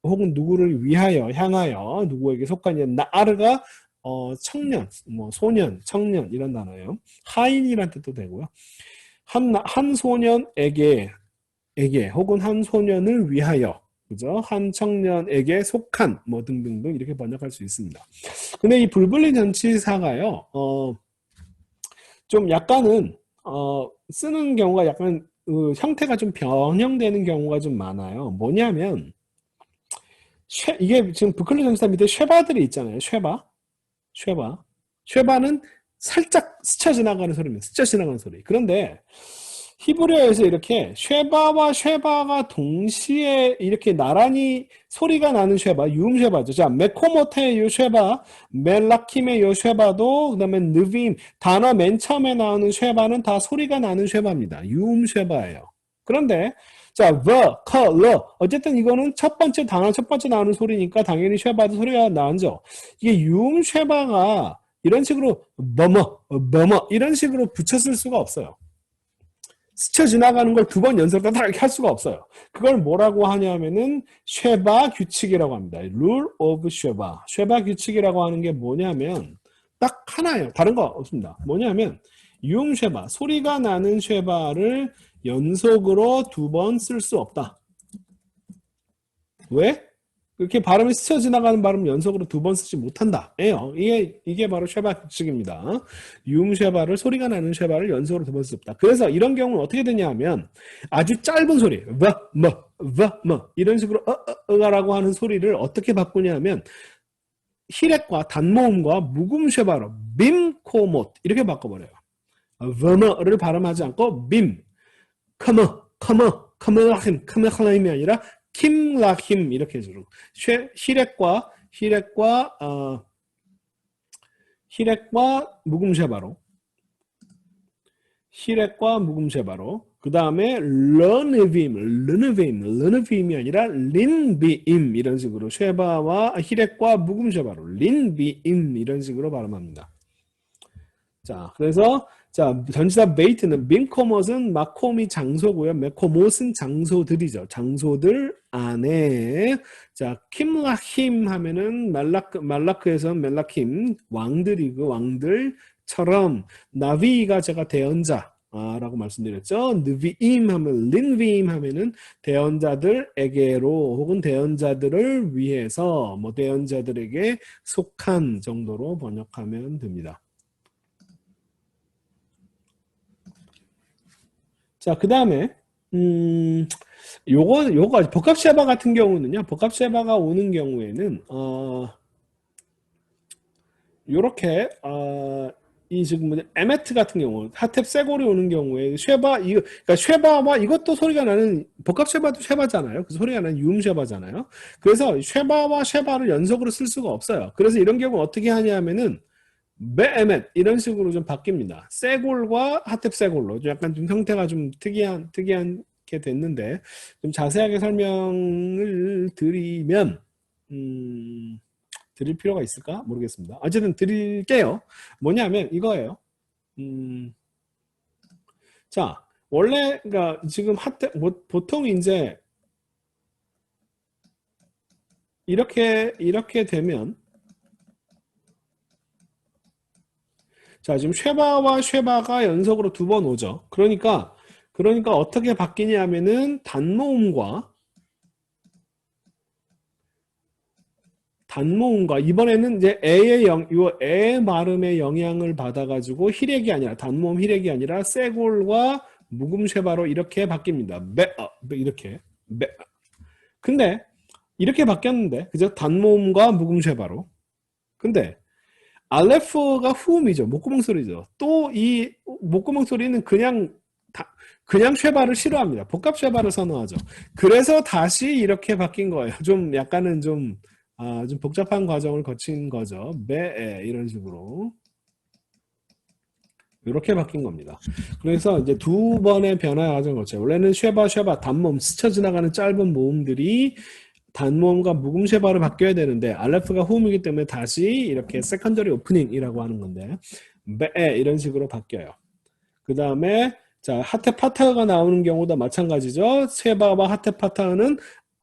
혹은 누구를 위하여, 향하여, 누구에게 속하냐. 나르가 청년, 뭐 소년, 청년 이런 단어예요. 하인이란 뜻도 되고요. 한 소년에게 혹은 한 소년을 위하여, 그죠? 한 청년에게 속한, 뭐 등등등 이렇게 번역할 수 있습니다. 근데 이 불분리 전치사가요, 좀 약간은 쓰는 경우가 약간 형태가 좀 변형되는 경우가 좀 많아요. 뭐냐면 이게 지금 부클리 전치사 밑에 쉐바들이 있잖아요. 쉐바는 살짝 스쳐 지나가는 소리입니다. 스쳐 지나가는 소리. 그런데 히브리어에서 이렇게 쉐바가 동시에 이렇게 나란히 소리가 나는 쉐바, 유음 쉐바죠. 자, 메코모테의 요 쉐바, 멜라킴의 요 쉐바도, 그 다음에 느빔, 단어 맨 처음에 나오는 쉐바는 다 소리가 나는 쉐바입니다. 유음 쉐바예요. 그런데 자, the, color. 어쨌든 이거는 첫 번째 단어, 첫 번째 나오는 소리니까 당연히 쉐바도 소리가 나죠. 이게 유음 쉐바가 이런 식으로 뭐뭐 이런 식으로 붙였을 수가 없어요. 스쳐 지나가는 걸 두 번 연속으로 다 이렇게 할 수가 없어요. 그걸 뭐라고 하냐면은 쉐바 규칙이라고 합니다. Rule of 쉐바. 쉐바 규칙이라고 하는 게 뭐냐면 딱 하나예요. 다른 거 없습니다. 뭐냐면 유음 쉐바, 소리가 나는 쉐바를 연속으로 두 번 쓸 수 없다. 왜? 그렇게 발음이 스쳐 지나가는 발음 연속으로 두 번 쓰지 못한다. 예요. 이게 바로 쉐바 규칙입니다. 유음 쉐바를 소리가 나는 쉐바를 연속으로 두 번 쓸 수 없다. 그래서 이런 경우는 어떻게 되냐 하면 아주 짧은 소리, 이런 식으로 라고 하는 소리를 어떻게 바꾸냐 하면 히읗과 단모음과 묵음 쉐바로 빔코못 이렇게 바꿔버려요. vm를 발음하지 않고 빔, 카머라힘이 아니라 킴라힘 이렇게 해주는 히읗과 묵음 쉐바로 그 다음에 르느빔이 아니라 린비임 이런 식으로 쉐바와 히읗과 묵음 쉐바로 린비임 이런 식으로 발음합니다. 자, 그래서 자, 전치사 베이트는 빔코못은 마콤이 장소고요. 메코못은 장소들이죠. 장소들 안에 자, 킴라힘 하면은 말라크에서는 멜라킴 왕들이고 왕들처럼 나비가 제가 대언자라고 말씀드렸죠. 느비임 하면 린비임 하면은 대언자들에게로 혹은 대언자들을 위해서 뭐 대언자들에게 속한 정도로 번역하면 됩니다. 자, 그 다음에, 요거, 복합쉐바 같은 경우는요, 복합쉐바가 오는 경우에는, 요렇게, 이 지금 에메트 같은 경우, 하탭 세골이 오는 경우에, 그러니까 쉐바와 이것도 소리가 나는, 복합쉐바도 쉐바잖아요. 그 소리가 나는 유음 쉐바잖아요. 그래서 쉐바와 쉐바를 연속으로 쓸 수가 없어요. 그래서 이런 경우 어떻게 하냐면은, 베에멧 이런 식으로 좀 바뀝니다. 세골과 하탭 세골로 약간 좀 형태가 좀 특이하게 됐는데 좀 자세하게 설명을 드리면 드릴 필요가 있을까 모르겠습니다. 어쨌든 드릴게요. 뭐냐면 이거예요. 자, 원래 그러니까 지금 보통 이제 이렇게 되면 자, 지금 쉐바와 쉐바가 연속으로 두 번 오죠. 그러니까 어떻게 바뀌냐면은 단모음과 이번에는 이제 애 발음의 영향을 받아가지고 단모음 히읗이 아니라 세골과 묵음 쉐바로 이렇게 바뀝니다. 이렇게. 근데 이렇게 바뀌었는데 그죠? 단모음과 묵음 쉐바로. 근데 알레프가 후음이죠. 목구멍 소리죠. 또 이 목구멍 소리는 그냥 쉐바를 싫어합니다. 복합 쉐바를 선호하죠. 그래서 다시 이렇게 바뀐 거예요. 좀 약간은 좀 복잡한 과정을 거친 거죠. 이런 식으로. 이렇게 바뀐 겁니다. 그래서 이제 두 번의 변화 과정을 거쳐요. 원래는 쉐바, 단모음, 스쳐 지나가는 짧은 모음들이 단모음과 묵음 쉐바로 바뀌어야 되는데 알레프가 후음이기 때문에 다시 이렇게 세컨더리 오프닝이라고 하는 건데 이런 식으로 바뀌어요. 그 다음에 자 하테 파타가 나오는 경우도 마찬가지죠. 쉐바와 하테 파타는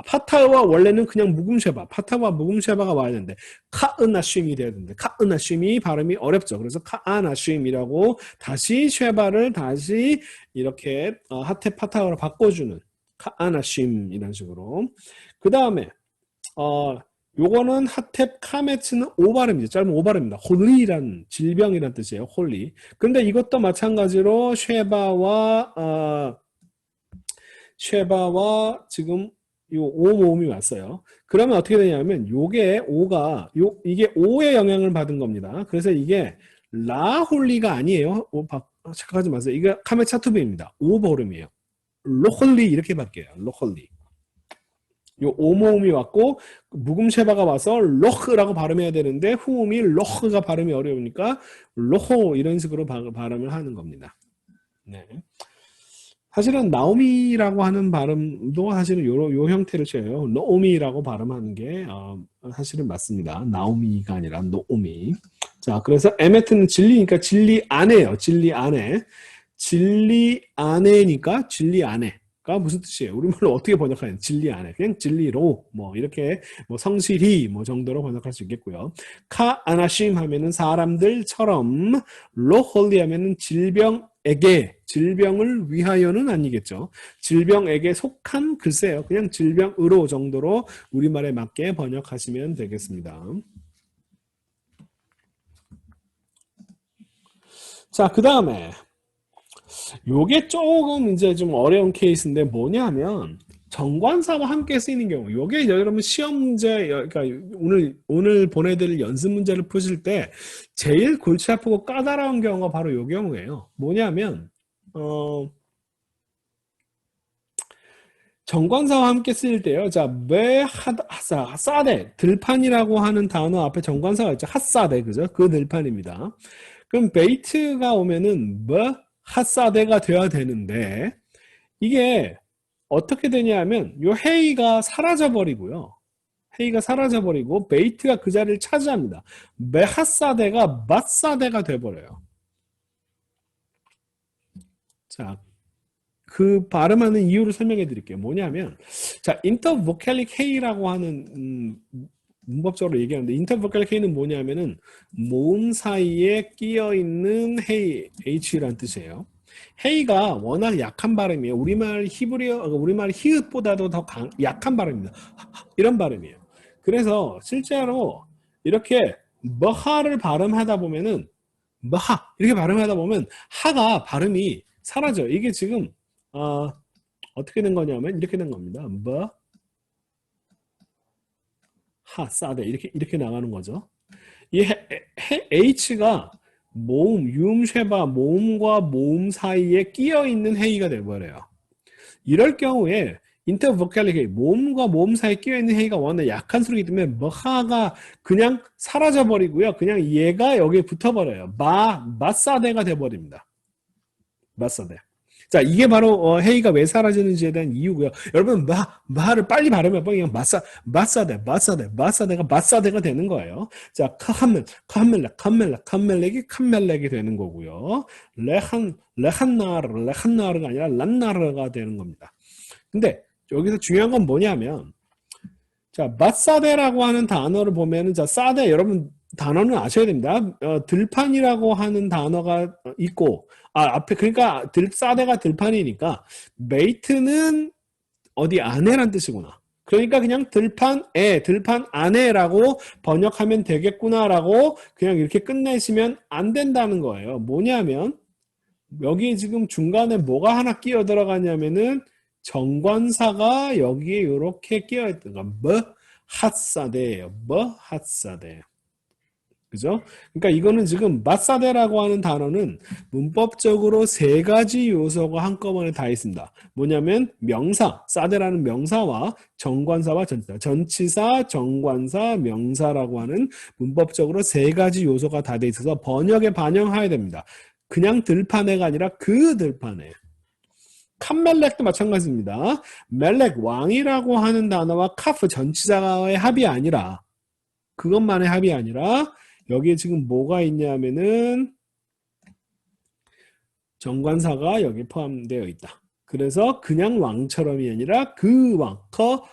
파타와 원래는 그냥 묵음 쉐바, 파타와 묵음 쉐바가 와야 되는데 카으나쉼이 돼야 되는데 카으나쉼이 발음이 어렵죠. 그래서 카아나쉼이라고 다시 쉐바를 다시 이렇게 하테 파타로 바꿔주는 카아나쉼 이런 식으로. 그 다음에 요거는 하탭 카메츠는 오발음이죠. 짧은 오발음입니다. 홀리란 질병이란 뜻이에요. 홀리. 근데 이것도 마찬가지로 쉐바와 지금 요 오 모음이 왔어요. 그러면 어떻게 되냐면 이게 오의 영향을 받은 겁니다. 그래서 이게 라홀리가 아니에요. 착각하지 마세요. 이게 카메차투비입니다. 오 발음이에요. 로홀리 이렇게 바뀌어요. 로홀리. 요 오모음이 왔고 묵음 쉐바가 와서 로흐라고 발음해야 되는데 후음이 로흐가 발음이 어려우니까 로호 이런 식으로 발음을 하는 겁니다. 네. 사실은 나오미라고 하는 발음도 사실은 요 형태를 취해요. 노오미라고 발음하는 게 사실은 맞습니다. 나오미가 아니라 노오미. 자, 그래서 에메트는 진리니까 진리 안에요. 진리 안에. 진리 안에니까 진리 안에가 무슨 뜻이에요? 우리말로 어떻게 번역하냐? 진리 안에. 그냥 진리로 뭐 이렇게 뭐 성실히 뭐 정도로 번역할 수 있겠고요. 카 아나심 하면은 사람들처럼, 로홀리 하면은 질병에게, 질병을 위하여는 아니겠죠. 질병에게 속한, 글쎄요. 그냥 질병으로 정도로 우리말에 맞게 번역하시면 되겠습니다. 자, 그 다음에 요게 조금 이제 좀 어려운 케이스인데 뭐냐면 정관사와 함께 쓰이는 경우. 요게 여러분 시험 문제, 그러니까 오늘 보내드릴 연습 문제를 푸실 때 제일 골치 아프고 까다로운 경우가 바로 요 경우예요. 뭐냐면 정관사와 함께 쓰일 때요. 자, 사대, 들판이라고 하는 단어 앞에 정관사가 있죠. 핫사대, 그죠? 그 들판입니다. 그럼 베이트가 오면은 핫사대가 돼야 되는데 이게 어떻게 되냐면 요 헤이가 사라져 버리고요. 헤이가 사라져 버리고 베이트가 그 자리를 차지합니다. 메핫사대가 맛사대가 돼 버려요. 자, 그 발음하는 이유를 설명해 드릴게요. 뭐냐면 자, 인터보컬릭 헤이라고 하는 문법적으로 얘기하는데 인터보컬릭 헤이는 뭐냐면은 모음 사이에 끼어 있는 헤이, H란 뜻이에요. 헤이가 워낙 약한 발음이에요. 우리말 우리말 히읗보다도 더 약한 발음입니다. 이런 발음이에요. 그래서 실제로 이렇게 머하를 발음하다 보면은 머하 이렇게 발음하다 보면 하가 발음이 사라져요. 이게 지금 어떻게 된 거냐면 이렇게 된 겁니다. 사대 이렇게 나가는 거죠. 이 H가 모음, 유음쉐바 모음과 모음 사이에 끼어 있는 헤이가 돼버려요. 이럴 경우에 인터보컬릭 헤이, 모음과 모음 사이에 끼어 있는 헤이가 워낙 약한 소리이기 때문에 머하가 그냥 사라져 버리고요. 그냥 얘가 여기에 붙어버려요. 마사대가 돼버립니다. 마사대. 자, 이게 바로 헤이가 왜 사라지는지에 대한 이유고요. 여러분 마를 빨리 발음해 보면 마사대가 마사대가 되는 거예요. 자, 칸멜렉이 되는 거고요. 레한나르가 아니라 란나르가 되는 겁니다. 근데 여기서 중요한 건 뭐냐면 자, 마사대라고 하는 단어를 보면은 자, 사대 여러분 단어는 아셔야 됩니다. 들판이라고 하는 단어가 있고 앞에 그러니까 사대가 들판이니까 메이트는 어디 안에란 뜻이구나. 그러니까 그냥 들판 안에라고 번역하면 되겠구나라고 그냥 이렇게 끝내시면 안 된다는 거예요. 뭐냐면 여기 지금 중간에 뭐가 하나 끼어 들어가냐면은 정관사가 여기에 이렇게 끼어 있던 거 핫사대예요. 핫사대. 그죠? 그러니까 이거는 지금 마사데라고 하는 단어는 문법적으로 세 가지 요소가 한꺼번에 다 있습니다. 뭐냐면 명사, 사데라는 명사와 정관사와 전치사, 전치사, 정관사, 명사라고 하는 문법적으로 세 가지 요소가 다 돼 있어서 번역에 반영해야 됩니다. 그냥 들판에가 아니라 그 들판에. 칸멜렉도 마찬가지입니다. 멜렉, 왕이라고 하는 단어와 카프, 전치사의 합이 아니라 그것만의 합이 아니라 여기에 지금 뭐가 있냐면은 정관사가 여기 포함되어 있다. 그래서 그냥 왕처럼이 아니라 그 왕,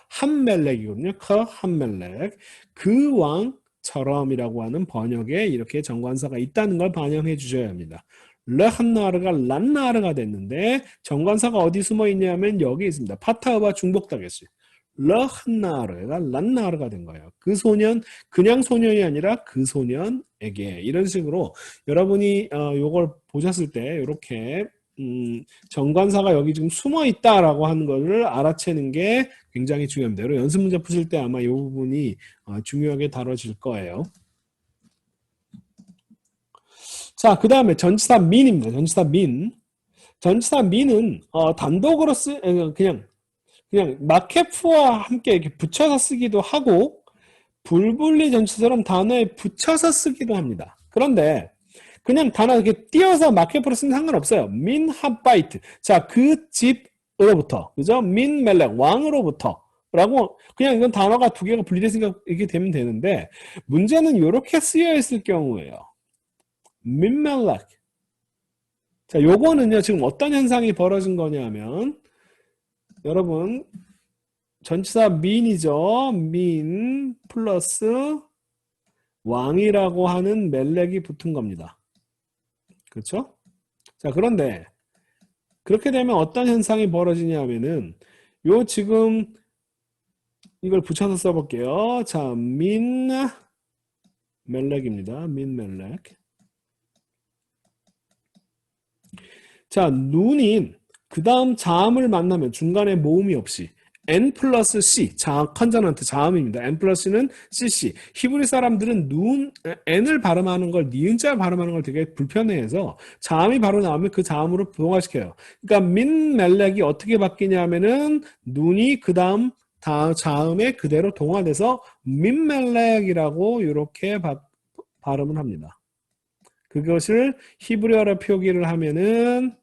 한멜렉이거든요. 한멜렉. 그 왕처럼이라고 하는 번역에 이렇게 정관사가 있다는 걸 반영해 주셔야 합니다. 르한나르가 란나르가 됐는데 정관사가 어디 숨어 있냐면 여기 있습니다. 파타우바 중복다겠어요. 르한나르가 란나르가 된 거예요. 그 소년 그냥 소년이 아니라 그 소년에게 이런 식으로 여러분이 요걸 보셨을 때 이렇게 정관사가 여기 지금 숨어 있다라고 하는 것을 알아채는 게 굉장히 중요합니다. 여러분 연습 문제 푸실 때 아마 이 부분이 중요하게 다뤄질 거예요. 자, 그 다음에 전치사 민입니다. 전치사 민. 전치사 민은 단독으로 그냥 마케프와 함께 이렇게 붙여서 쓰기도 하고 불분리 전치사처럼 단어에 붙여서 쓰기도 합니다. 그런데 그냥 단어 이렇게 띄어서 마켓으로 쓰면 상관없어요. 민 핫바이트. 자, 그 집으로부터. 그죠? 민 멜렉. 왕으로부터. 라고 그냥 이건 단어가 두 개가 분리돼서 이렇게 되면 되는데 문제는 이렇게 쓰여 있을 경우에요. 민 멜렉. 자, 요거는요. 지금 어떤 현상이 벌어진 거냐면 여러분 전치사 민이죠. 민 플러스 왕이라고 하는 멜렉이 붙은 겁니다. 그렇죠? 자, 그런데 그렇게 되면 어떤 현상이 벌어지냐면은 요 지금 이걸 붙여서 써볼게요. 자, 민 멜렉입니다. 민 멜렉. 자, 눈인 그 다음 자음을 만나면 중간에 모음이 없이 N 플러스 C, 컨저넌트 자음입니다. N 플러스 C는 CC. 히브리 사람들은 N을 발음하는 걸, 니은자 발음하는 걸 되게 불편해해서 자음이 바로 나오면 그 자음으로 동화시켜요. 그러니까 민 멜렉이 어떻게 바뀌냐면은 눈이 그 다음 자음에 그대로 동화돼서 민 멜렉이라고 이렇게 발음을 합니다. 그것을 히브리어로 표기를 하면은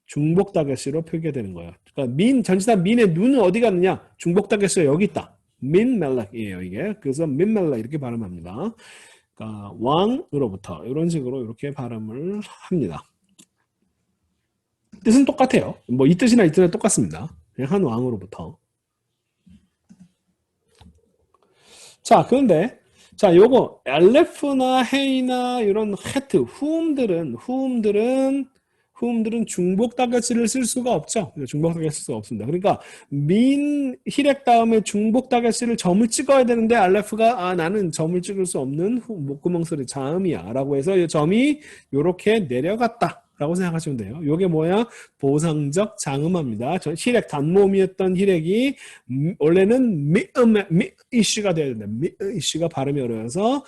중복다게시로 표기되는 거예요. 그러니까 전치사 민의 눈은 어디 갔느냐? 중복다게시가 여기 있다. 민 멜렉이에요, 이게. 그래서 민 멜렉 이렇게 발음합니다. 그러니까 왕으로부터 이런 식으로 이렇게 발음을 합니다. 뜻은 똑같아요. 뭐 이 뜻이나 이 뜻은 똑같습니다. 그냥 한 왕으로부터. 자, 그런데 자, 요거 엘레프나 헤이나 이런 헤트 후음들은 중복 다게시를 쓸 수가 없죠. 중복 다게시 쓸 수가 없습니다. 그러니까 민 히렉 다음에 중복 다게시를 점을 찍어야 되는데 알레프가 나는 점을 찍을 수 없는 목구멍 소리 자음이야 라고 해서 이 점이 이렇게 내려갔다 라고 생각하시면 돼요. 이게 뭐야? 보상적 장음합니다. 히렉 단모음이었던 히렉이 원래는 미이쉬가 돼야 된다. 미이쉬가 발음이 어려워서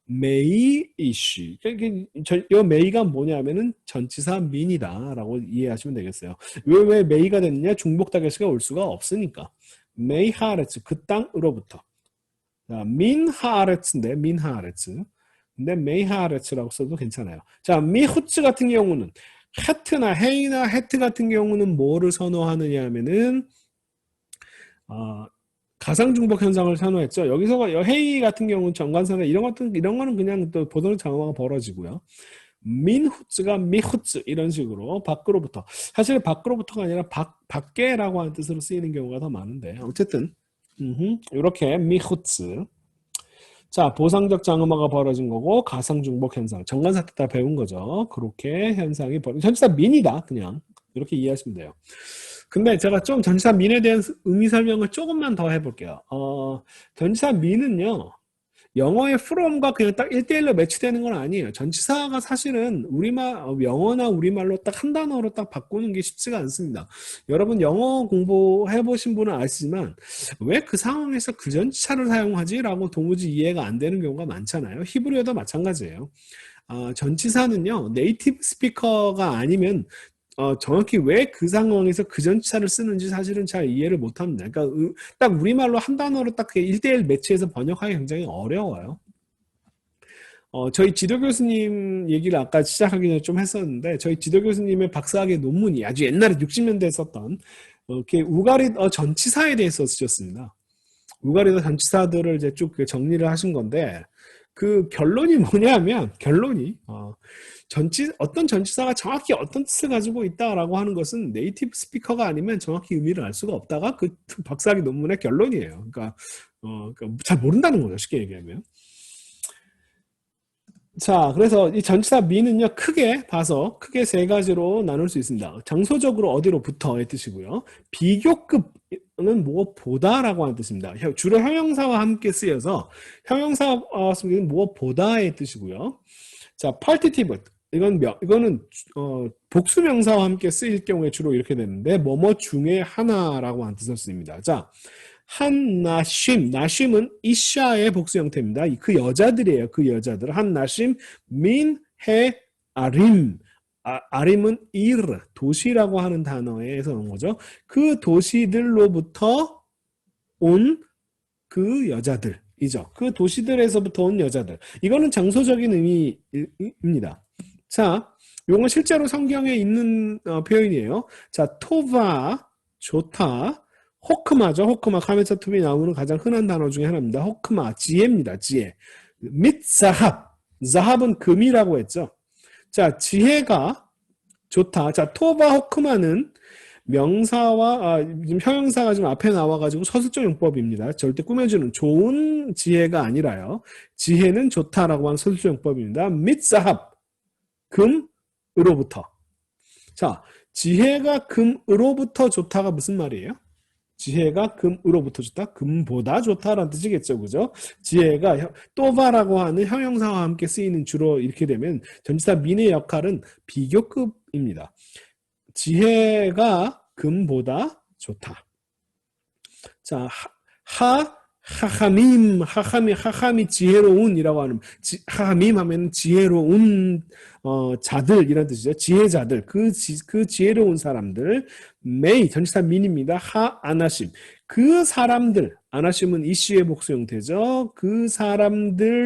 메이이쉬. 이 메이가 뭐냐면은 전치사 민이다라고 이해하시면 되겠어요. 왜 메이가 됐느냐? 중복다게시가 올 수가 없으니까. 메이 하레츠 그 땅으로부터. 자, 민 하레츠인데 민 하레츠. 근데 메이 하레츠라고 써도 괜찮아요. 자, 미후츠 같은 경우는 헤트나 헤이나 헤트 같은 경우는 뭐를 선호하느냐 하면은 가상중복 현상을 선호했죠. 여기서 헤이 같은 경우는 정관사나 이런 거는 그냥 또 보도는 장어가 벌어지고요. 민후츠가 미후츠 이런 식으로 밖으로부터 사실 밖으로부터가 아니라 밖에라고 하는 뜻으로 쓰이는 경우가 더 많은데 어쨌든 이렇게 미후츠. 자, 보상적 장음화가 벌어진 거고 가상중복 현상. 정관사 때 다 배운 거죠. 그렇게 현상이 전치사 민이다. 그냥 이렇게 이해하시면 돼요. 근데 제가 좀 전치사 민에 대한 의미 설명을 조금만 더 해볼게요. 전치사 민은요. 영어의 from과 그냥 딱 1대1로 매치되는 건 아니에요. 전치사가 사실은 영어나 우리말로 딱 한 단어로 딱 바꾸는 게 쉽지가 않습니다. 여러분 영어 공부해보신 분은 아시지만 왜 그 상황에서 그 전치사를 사용하지? 라고 도무지 이해가 안 되는 경우가 많잖아요. 히브리어도 마찬가지예요. 전치사는요. 네이티브 스피커가 아니면 정확히 왜 그 상황에서 그 전치사를 쓰는지 사실은 잘 이해를 못합니다. 그러니까 딱 우리말로 한 단어로 딱 1대1 매치해서 번역하기 굉장히 어려워요. 저희 지도 교수님 얘기를 아까 시작하기 전에 좀 했었는데 저희 지도 교수님의 박사학위 논문이 아주 옛날에 60년대에 썼던 우가리더 전치사에 대해서 쓰셨습니다. 우가리더 전치사들을 이제 쭉 정리를 하신 건데 그 결론이 뭐냐면 어떤 전치사가 정확히 어떤 뜻을 가지고 있다라고 하는 것은 네이티브 스피커가 아니면 정확히 의미를 알 수가 없다가 그 박사학위 논문의 결론이에요. 그러니까 잘 모른다는 거죠. 쉽게 얘기하면. 자, 그래서 이 전치사 미는요, 크게 봐서 크게 세 가지로 나눌 수 있습니다. 장소적으로 어디로부터의 뜻이고요. 비교급은 무엇보다라고 하는 뜻입니다. 주로 형용사와 함께 쓰여서 형용사와 쓰면 무엇보다의 뜻이고요. 자, 파티티브. 이거는 복수명사와 함께 쓰일 경우에 주로 이렇게 되는데 뭐뭐 중에 하나라고 하는 뜻을 씁니다. 자, 나쉼은 이샤의 복수 형태입니다. 그 여자들이에요. 그 여자들. 나쉼 해 아림. 아림은 도시라고 하는 단어에서 온 거죠. 그 도시들로부터 온 그 여자들. 여자들이죠. 그 도시들에서부터 온 여자들. 이거는 장소적인 의미입니다. 자, 이건 실제로 성경에 있는 표현이에요. 자, 토바, 좋다. 호크마죠. 호크마, 카메차 투비 나오는 가장 흔한 단어 중에 하나입니다. 호크마, 지혜입니다. 지혜. 및 자합. 자합은 금이라고 했죠. 자, 지혜가 좋다. 자, 토바, 호크마는 명사와 지금 형용사가 지금 앞에 나와가지고 서술적 용법입니다. 절대 꾸며주는 좋은 지혜가 아니라요. 지혜는 좋다라고 하는 서술적 용법입니다. 및 자합. 금으로부터. 자, 지혜가 금으로부터 좋다가 무슨 말이에요? 지혜가 금으로부터 좋다? 금보다 좋다라는 뜻이겠죠. 그죠? 지혜가 또바라고 하는 형용사와 함께 쓰이는 주로 이렇게 되면 전치사 민의 역할은 비교급입니다. 지혜가 금보다 좋다. 자, 하함이 지혜로운이라고 하는, 하함임 하면 지혜로운 자들 이런 뜻이죠. 지혜자들, 그 지혜로운 사람들. 메이 전치사 민입니다. 아나심, 그 사람들, 아나심은 이슈의 복수 형태죠. 그 사람들로부터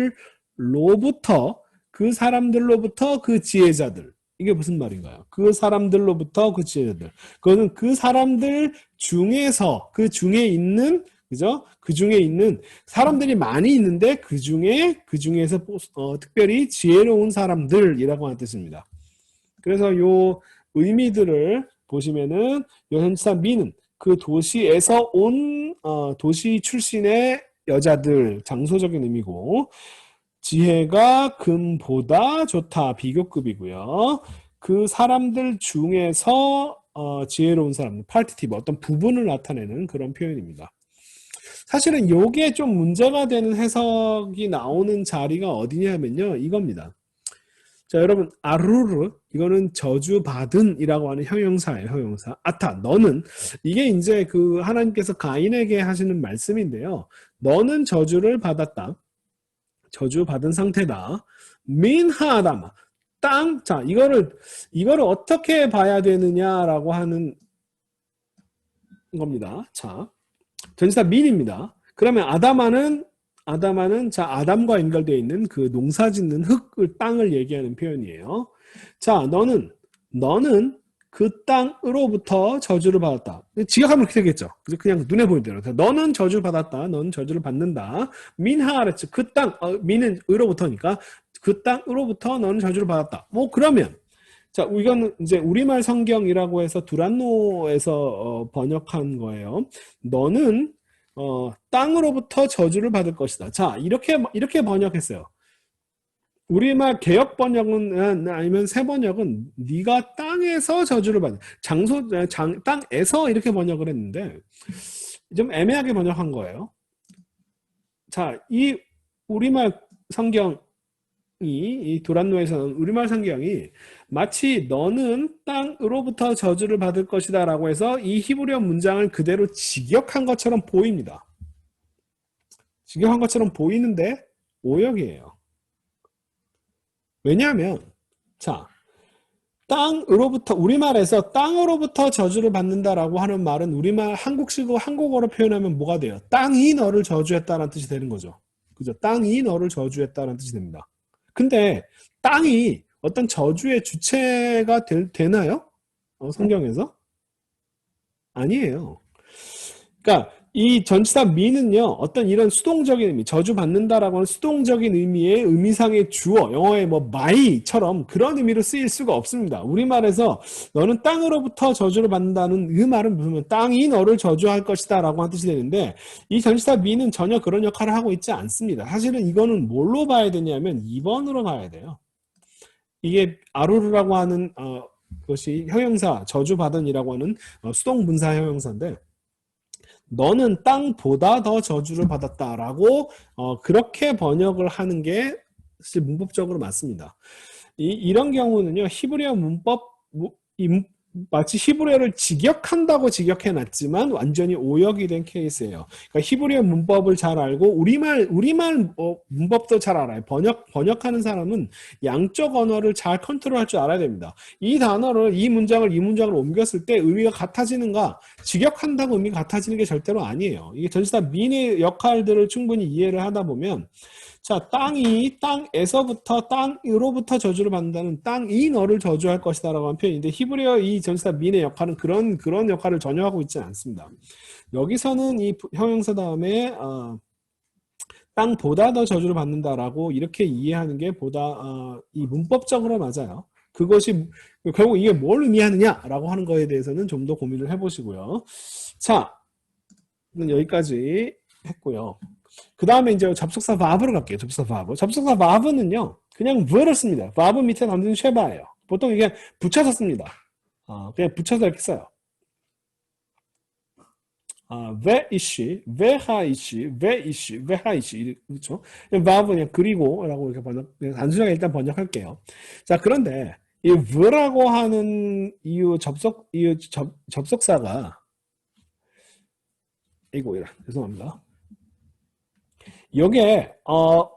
그 지혜자들. 이게 무슨 말인가요? 그 사람들로부터 그 지혜자들. 그거는 그 사람들 중에서, 그 중에 있는, 그죠? 그 중에 있는 사람들이 많이 있는데 그 중에서 특별히 지혜로운 사람들이라고 하는 뜻입니다. 그래서 요 의미들을 보시면은 요 전치사 미는 그 도시에서 온 도시 출신의 여자들, 장소적인 의미고, 지혜가 금보다 좋다, 비교급이고요. 그 사람들 중에서 지혜로운 사람, 파티티브, 어떤 부분을 나타내는 그런 표현입니다. 사실은 요게 좀 문제가 되는 해석이 나오는 자리가 어디냐면요, 이겁니다. 자, 여러분, 아루르, 이거는 저주받은이라고 하는 형용사예요, 형용사. 아타, 너는, 이게 이제 그 하나님께서 가인에게 하시는 말씀인데요. 너는 저주를 받았다. 저주받은 상태다. 민하다마, 땅. 자, 이거를 어떻게 봐야 되느냐라고 하는 겁니다. 자, 전치사 민입니다. 그러면 아담아는 자, 아담과 연결되어 있는 그 농사 짓는 땅을 얘기하는 표현이에요. 자, 너는 그 땅으로부터 저주를 받았다. 직역하면 그렇게 되겠죠. 그냥 눈에 보이는 대로. 너는 저주를 받았다. 너는 저주를 받는다. 민하아레츠, 그 땅, 민은 의로부터니까 그 땅으로부터 너는 저주를 받았다. 뭐 그러면, 자, 이거는 이제 우리말 성경이라고 해서 두란노에서 번역한 거예요. 너는 땅으로부터 저주를 받을 것이다. 자, 이렇게 번역했어요. 우리말 개역 번역은 아니면 새 번역은 네가 땅에서 저주를 받는 땅에서 이렇게 번역을 했는데 좀 애매하게 번역한 거예요. 자, 이 우리말 성경이 이 두란노에서는 우리말 성경이 마치 너는 땅으로부터 저주를 받을 것이다 라고 해서 이 히브리어 문장을 그대로 직역한 것처럼 보입니다. 직역한 것처럼 보이는데 오역이에요. 왜냐하면, 자, 땅으로부터, 우리말에서 땅으로부터 저주를 받는다라고 하는 말은 우리말 한국식으로 한국어로 표현하면 뭐가 돼요? 땅이 너를 저주했다는 뜻이 되는 거죠. 그죠? 땅이 너를 저주했다는 뜻이 됩니다. 근데 땅이 어떤 저주의 주체가 되나요? 성경에서? 아니에요. 그러니까 이 전치사 미는요, 어떤 이런 수동적인 의미, 저주받는다라고 하는 수동적인 의미의 의미상의 주어, 영어의 뭐 마이처럼 그런 의미로 쓰일 수가 없습니다. 우리말에서 너는 땅으로부터 저주를 받는다는 그 말은 무슨 땅이 너를 저주할 것이다 라고 하는 뜻이 되는데 이 전치사 미는 전혀 그런 역할을 하고 있지 않습니다. 사실은 이거는 뭘로 봐야 되냐면 2번으로 봐야 돼요. 이게 아루르라고 하는 것이 형용사, 저주받은이라고 하는 수동분사 형용사인데 너는 땅보다 더 저주를 받았다라고 그렇게 번역을 하는 게 사실 문법적으로 맞습니다. 이런 경우는요, 히브리어 문법 마치 히브리어를 직역한다고 직역해놨지만 완전히 오역이 된 케이스예요. 그러니까 히브리어 문법을 잘 알고 우리말 문법도 잘 알아요. 번역하는 사람은 양쪽 언어를 잘 컨트롤할 줄 알아야 됩니다. 이 단어를 이 문장을 옮겼을 때 의미가 같아지는가? 직역한다고 의미가 같아지는 게 절대로 아니에요. 이게 전치사 mean의 역할들을 충분히 이해를 하다 보면 자, 땅에서부터 땅으로부터 저주를 받는다는 땅이 너를 저주할 것이다 라고 하는 표현인데 히브리어 이 전치사 민의 역할은 그런 역할을 전혀 하고 있지는 않습니다. 여기서는 이 형용사 다음에 땅보다 더 저주를 받는다라고 이렇게 이해하는 게 보다 이 문법적으로 맞아요. 그것이 결국 이게 뭘 의미하느냐라고 하는 거에 대해서는 좀 더 고민을 해보시고요. 자, 여기까지 했고요. 그 다음에 이제 접속사 verb로 갈게요. 접속사 verb. 접속사 verb는요, 그냥 ver를 씁니다. verb 밑에 담는 쉐바예요. 보통 이게 붙여서 씁니다. 그냥 붙여서 이렇게 써요. 왜 이씨, 왜 하이씨, 왜 이씨, 왜 하이씨, 그렇죠? verb 그냥 그리고라고 이렇게 단순하게 일단 번역할게요. 자, 그런데 이 ver라고 하는 접속사가 죄송합니다. 이게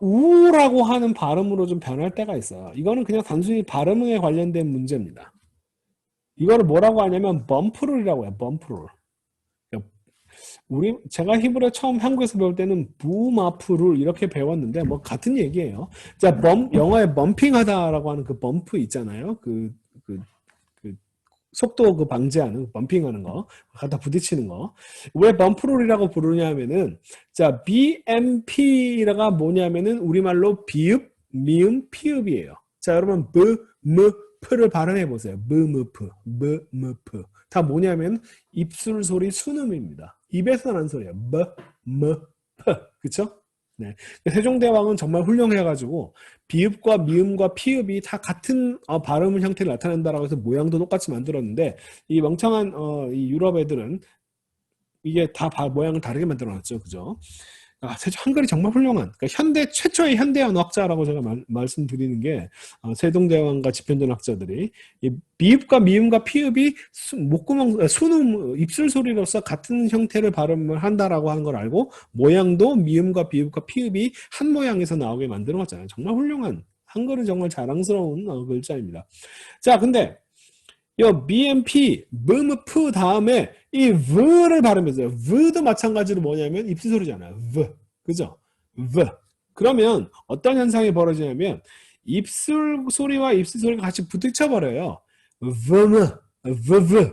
우라고 하는 발음으로 좀 변할 때가 있어요. 이거는 그냥 단순히 발음에 관련된 문제입니다. 이거를 뭐라고 하냐면 범프룰이라고 해요. 범프룰. 제가 히브리어 처음 한국에서 배울 때는 부마프룰 이렇게 배웠는데 뭐 같은 얘기예요. 자, 영어에 범핑하다라고 하는 그 범프 있잖아요. 그 속도 방지하는 범핑하는 거 갖다 부딪히는 거. 왜 범프룰이라고 부르냐 하면은 자, BMP가 뭐냐면은 우리말로 비읍, 미음, 피읍이에요. 자, 여러분 프를 발음해 보세요. 무무프 다 뭐냐면 입술 소리 순음입니다. 입에서 나는 소리예요. 그쵸? 네. 세종대왕은 정말 훌륭해가지고 비읍과 미음과 피읍이 다 같은 발음 형태를 나타낸다라고 해서 모양도 똑같이 만들었는데 이 멍청한 이 유럽 애들은 이게 다 모양을 다르게 만들어놨죠, 그죠? 한글이 정말 훌륭한, 그러니까 최초의 현대 언어학자라고 제가 말씀드리는 게 세종대왕과 집현전 학자들이 이 비읍과 미음과 피읍이 목구멍, 순음, 입술 소리로서 같은 형태를 발음을 한다라고 하는 걸 알고 모양도 미음과 비읍과 피읍이 한 모양에서 나오게 만들어 놨잖아요. 정말 훌륭한, 한글은 정말 자랑스러운 글자입니다. 자, 근데 이 BMP, BMF 다음에 이 V를 발음해서요. V도 마찬가지로 뭐냐면 입술 소리잖아요. V. 그죠? V. 그러면 어떤 현상이 벌어지냐면 입술 소리와 입술 소리가 같이 부딪혀버려요.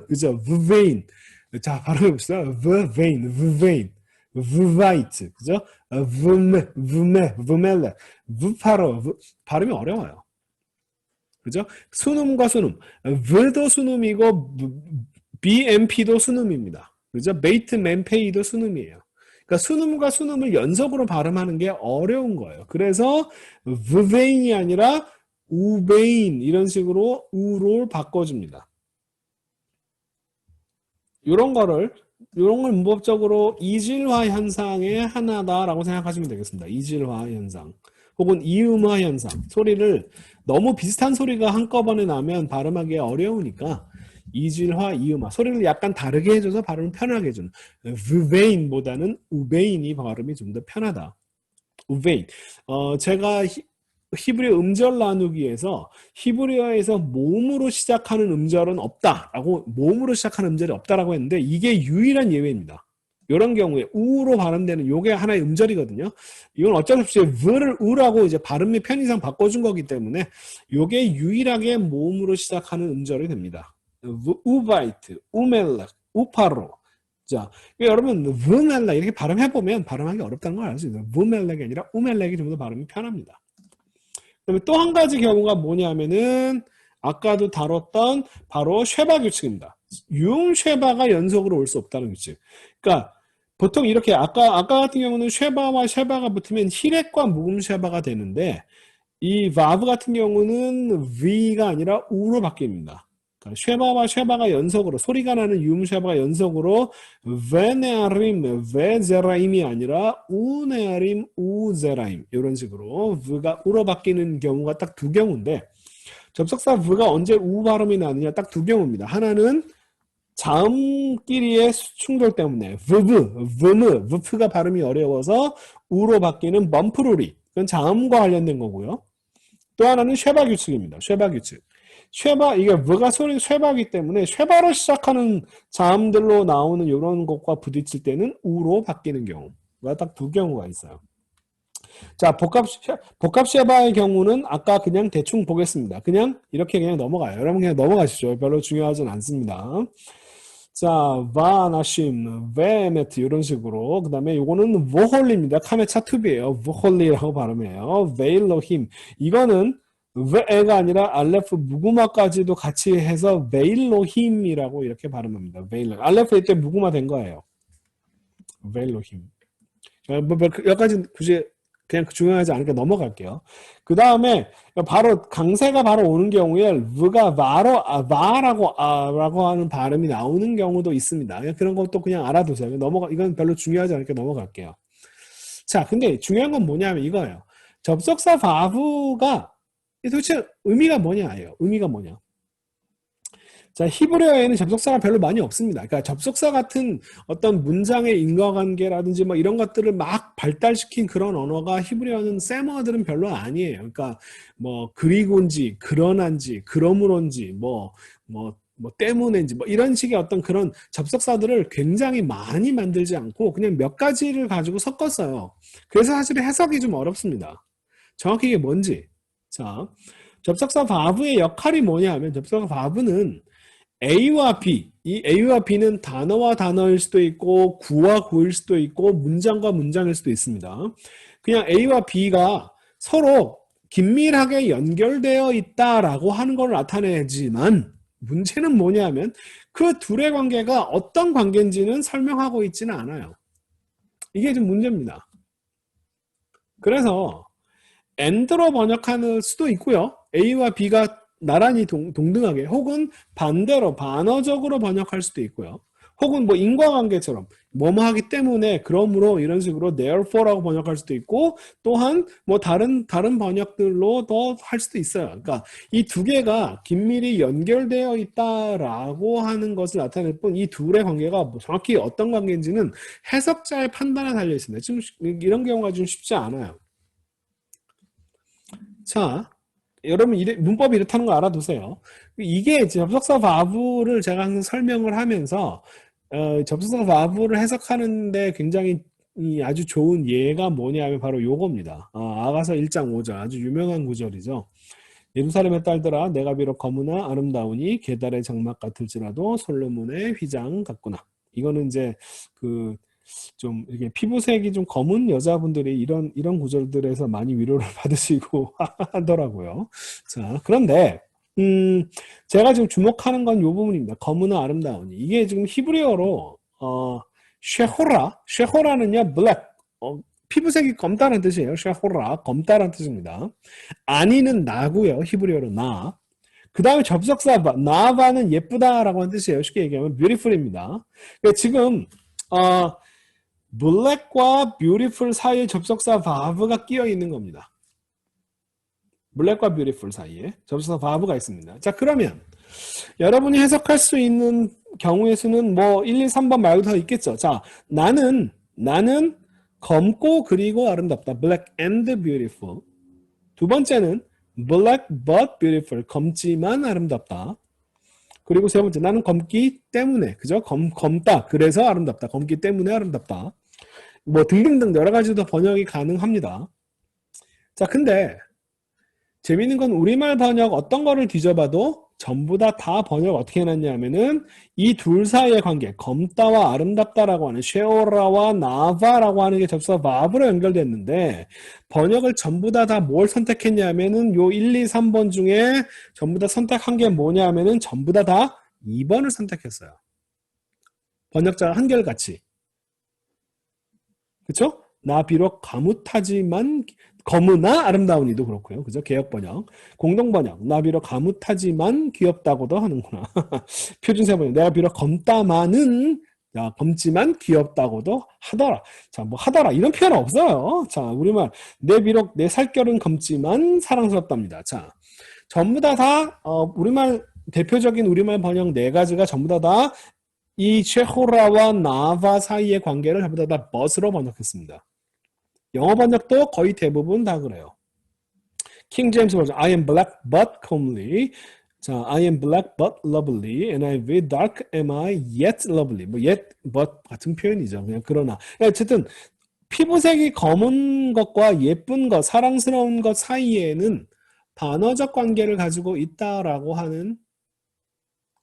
그죠? Vvein. 자, 발음해봅시다. Vvein. Vvite. 그죠? Vmelech. Vparo. 발음이 어려워요. 그죠? 순음과 순음. V도 순음이고 BMP도 순음입니다. 그죠? 베이트 맨페이도 순음이에요. 그러니까 순음과 순음을 연속으로 발음하는 게 어려운 거예요. 그래서 Vve인이 아니라 우베인 이런 식으로 우를 바꿔줍니다. 이런 걸 문법적으로 이질화 현상의 하나다라고 생각하시면 되겠습니다. 이질화 현상. 혹은 이음화 현상. 소리를 너무 비슷한 소리가 한꺼번에 나면 발음하기 어려우니까 이질화, 이음화. 소리를 약간 다르게 해줘서 발음을 편하게 해주는. 우베인보다는 우베인이 발음이 좀 더 편하다. 우베인. 제가 히브리어 음절 나누기에서 히브리어에서 모음으로 시작하는 음절은 없다라고, 모음으로 시작하는 음절이 없다라고 했는데 이게 유일한 예외입니다. 이런 경우에 우로 발음되는 요게 하나의 음절이거든요. 이건 어쩔 수 없이 v를 우라고 이제 발음의 편의상 바꿔준 거기 때문에 요게 유일하게 모음으로 시작하는 음절이 됩니다. 우바이트, 우멜렉, 우파로. 자, 여러분 우멜렉 이렇게 발음해보면 발음하기 어렵다는 걸 알 수 있어요. 우멜렉이 아니라 우멜렉이 좀 더 발음이 편합니다. 그다음에 또 한 가지 경우가 뭐냐면은 아까도 다뤘던 바로 쉐바 규칙입니다. 융쉐바가 연속으로 올 수 없다는 규칙. 그러니까 보통 이렇게 아까 같은 경우는 쉐바와 쉐바가 붙으면 히렉과 무음 쉐바가 되는데 이 바브 같은 경우는 V가 아니라 우로 바뀝니다. 그러니까 쉐바와 쉐바가 연속으로 소리가 나는 유음 쉐바가 연속으로 베네아림 베제라임이 아니라 우네아림 우제라임 이런 식으로 V가 우로 바뀌는 경우가 딱 두 경우인데 접속사 v가 언제 우 발음이 나느냐 딱 두 경우입니다. 하나는 자음끼리의 충돌 때문에 v가 발음이 어려워서 우로 바뀌는 범프루리. 그건 자음과 관련된 거고요. 또 하나는 쉐바 규칙입니다. 쉐바 규칙. 쉐바, 이게 v가 소리 쉐바이기 때문에 쉐바로 시작하는 자음들로 나오는 이런 것과 부딪힐 때는 우로 바뀌는 경우가 딱 두 경우가 있어요. 자, 복합 쉐바의 경우는 아까 그냥 대충 보겠습니다. 그냥 이렇게 그냥 넘어가요. 여러분 그냥 넘어가시죠. 별로 중요하진 않습니다. 자, 바나심, 베메트 이런 식으로. 그 다음에 요거는 보홀리입니다. 카메차 투비예요. 보홀리라고 발음해요. 베일로힘. 이거는 ve가 아니라 알레프 무구마까지도 같이 해서 베일로힘이라고 이렇게 발음합니다. 베일로. 알레프 때 무구마 된 거예요. 베일로힘. 여기까지 굳이 그냥 중요하지 않으니까 넘어갈게요. 그 다음에 바로 강세가 바로 오는 경우에 v가 바로 라고 하는 발음이 나오는 경우도 있습니다. 그런 것도 그냥 알아두세요. 이건 별로 중요하지 않으니까 넘어갈게요. 자, 근데 중요한 건 뭐냐면 이거예요. 접속사 바브가 도대체 의미가 뭐냐예요. 의미가 뭐냐. 자, 히브리어에는 접속사가 별로 많이 없습니다. 그러니까 접속사 같은 어떤 문장의 인과관계라든지 뭐 이런 것들을 막 발달시킨 그런 언어가 히브리어는 세머들은 별로 아니에요. 그러니까 뭐 그리고인지 그러난지 그러므론지 뭐 때문인지 뭐 이런 식의 어떤 그런 접속사들을 굉장히 많이 만들지 않고 그냥 몇 가지를 가지고 섞었어요. 그래서 사실 해석이 좀 어렵습니다. 정확히 이게 뭔지. 자, 접속사 바브의 역할이 뭐냐 하면 접속사 바브는 A와 B, 이 A와 B는 단어와 단어일 수도 있고 구와 구일 수도 있고 문장과 문장일 수도 있습니다. 그냥 A와 B가 서로 긴밀하게 연결되어 있다라고 하는 걸 나타내지만 문제는 뭐냐면 그 둘의 관계가 어떤 관계인지는 설명하고 있지는 않아요. 이게 좀 문제입니다. 그래서 and로 번역할 수도 있고요. A와 B가 나란히 동등하게 혹은 반대로 반어적으로 번역할 수도 있고요. 혹은 뭐 인과관계처럼 뭐뭐 하기 때문에 그러므로 이런 식으로 therefore라고 번역할 수도 있고 또한 뭐 다른 번역들로도 할 수도 있어요. 그러니까 이 두 개가 긴밀히 연결되어 있다라고 하는 것을 나타낼 뿐 이 둘의 관계가 정확히 어떤 관계인지는 해석자의 판단에 달려 있습니다. 지금 이런 경우가 좀 쉽지 않아요. 자, 여러분 문법이 이렇다는 거 알아두세요. 이게 접속사 바브를 제가 항상 설명을 하면서 접속사 바브를 해석하는데 굉장히 아주 좋은 예가 뭐냐면 바로 요겁니다. 아가서 1장 5절 아주 유명한 구절이죠. 예루살렘의 딸들아 내가 비록 검으나 아름다우니 계달의 장막 같을지라도 솔로몬의 휘장 같구나. 이거는 이제 좀 이렇게 피부색이 좀 검은 여자분들이 이런 구절들에서 많이 위로를 받으시고 하더라고요. 자, 그런데 제가 지금 주목하는 건 이 부분입니다. 검은아 아름다우니. 이게 지금 히브리어로 쉐호라는요 블랙, 피부색이 검다는 뜻이에요. 쉐호라, 검다는 뜻입니다. 아니는 나고요. 히브리어로 나. 그 다음에 접속사 나바는 예쁘다라고 하는 뜻이에요. 쉽게 얘기하면 beautiful입니다. 그러니까 지금 블랙과 뷰티풀 사이에 접속사 바브가 끼어 있는 겁니다. 블랙과 뷰티풀 사이에 접속사 바브가 있습니다. 자, 그러면 여러분이 해석할 수 있는 경우의 수는 뭐 1, 2, 3번 말고 더 있겠죠. 자, 나는 검고 그리고 아름답다. Black and beautiful. 두 번째는 black but beautiful. 검지만 아름답다. 그리고 세 번째, 나는 검기 때문에, 그죠? 검다. 그래서 아름답다. 검기 때문에 아름답다. 뭐 등등등 여러 가지도 번역이 가능합니다. 자, 근데 재미있는 건 우리말 번역 어떤 거를 뒤져봐도 전부 다 번역 어떻게 해놨냐면은 이 둘 사이의 관계, 검다와 아름답다라고 하는 쉐오라와 나바라고 하는 게 접속사 바브로 연결됐는데 번역을 전부 다 뭘 선택했냐면은 요 1, 2, 3번 중에 전부 다 선택한 게 뭐냐면은 전부 다 2번을 선택했어요. 번역자가 한결같이. 그쵸? 나 비록 가뭇하지만 검으나 아름다우니도 그렇고요. 그죠? 개혁 번역. 공동 번역. 나 비록 가뭇하지만 귀엽다고도 하는구나. 표준세 번역. 내가 비록 검다마는 검지만 귀엽다고도 하더라. 자, 뭐 하더라. 이런 표현 없어요. 자, 우리말 내 비록 내 살결은 검지만 사랑스럽답니다. 자, 전부 우리말 대표적인 우리말 번역 네 가지가 전부 다 이 체호라와 나바 사이의 관계를 전부 다 but으로 번역했습니다. 영어 번역도 거의 대부분 다 그래요. 킹 제임스 버전 I am black but comely. 자, I am black but lovely and I will dark am I yet lovely. 뭐 yet but 같은 표현이죠. 그냥 그러나. 어쨌든 피부색이 검은 것과 예쁜 것, 사랑스러운 것 사이에는 반어적 관계를 가지고 있다라고 하는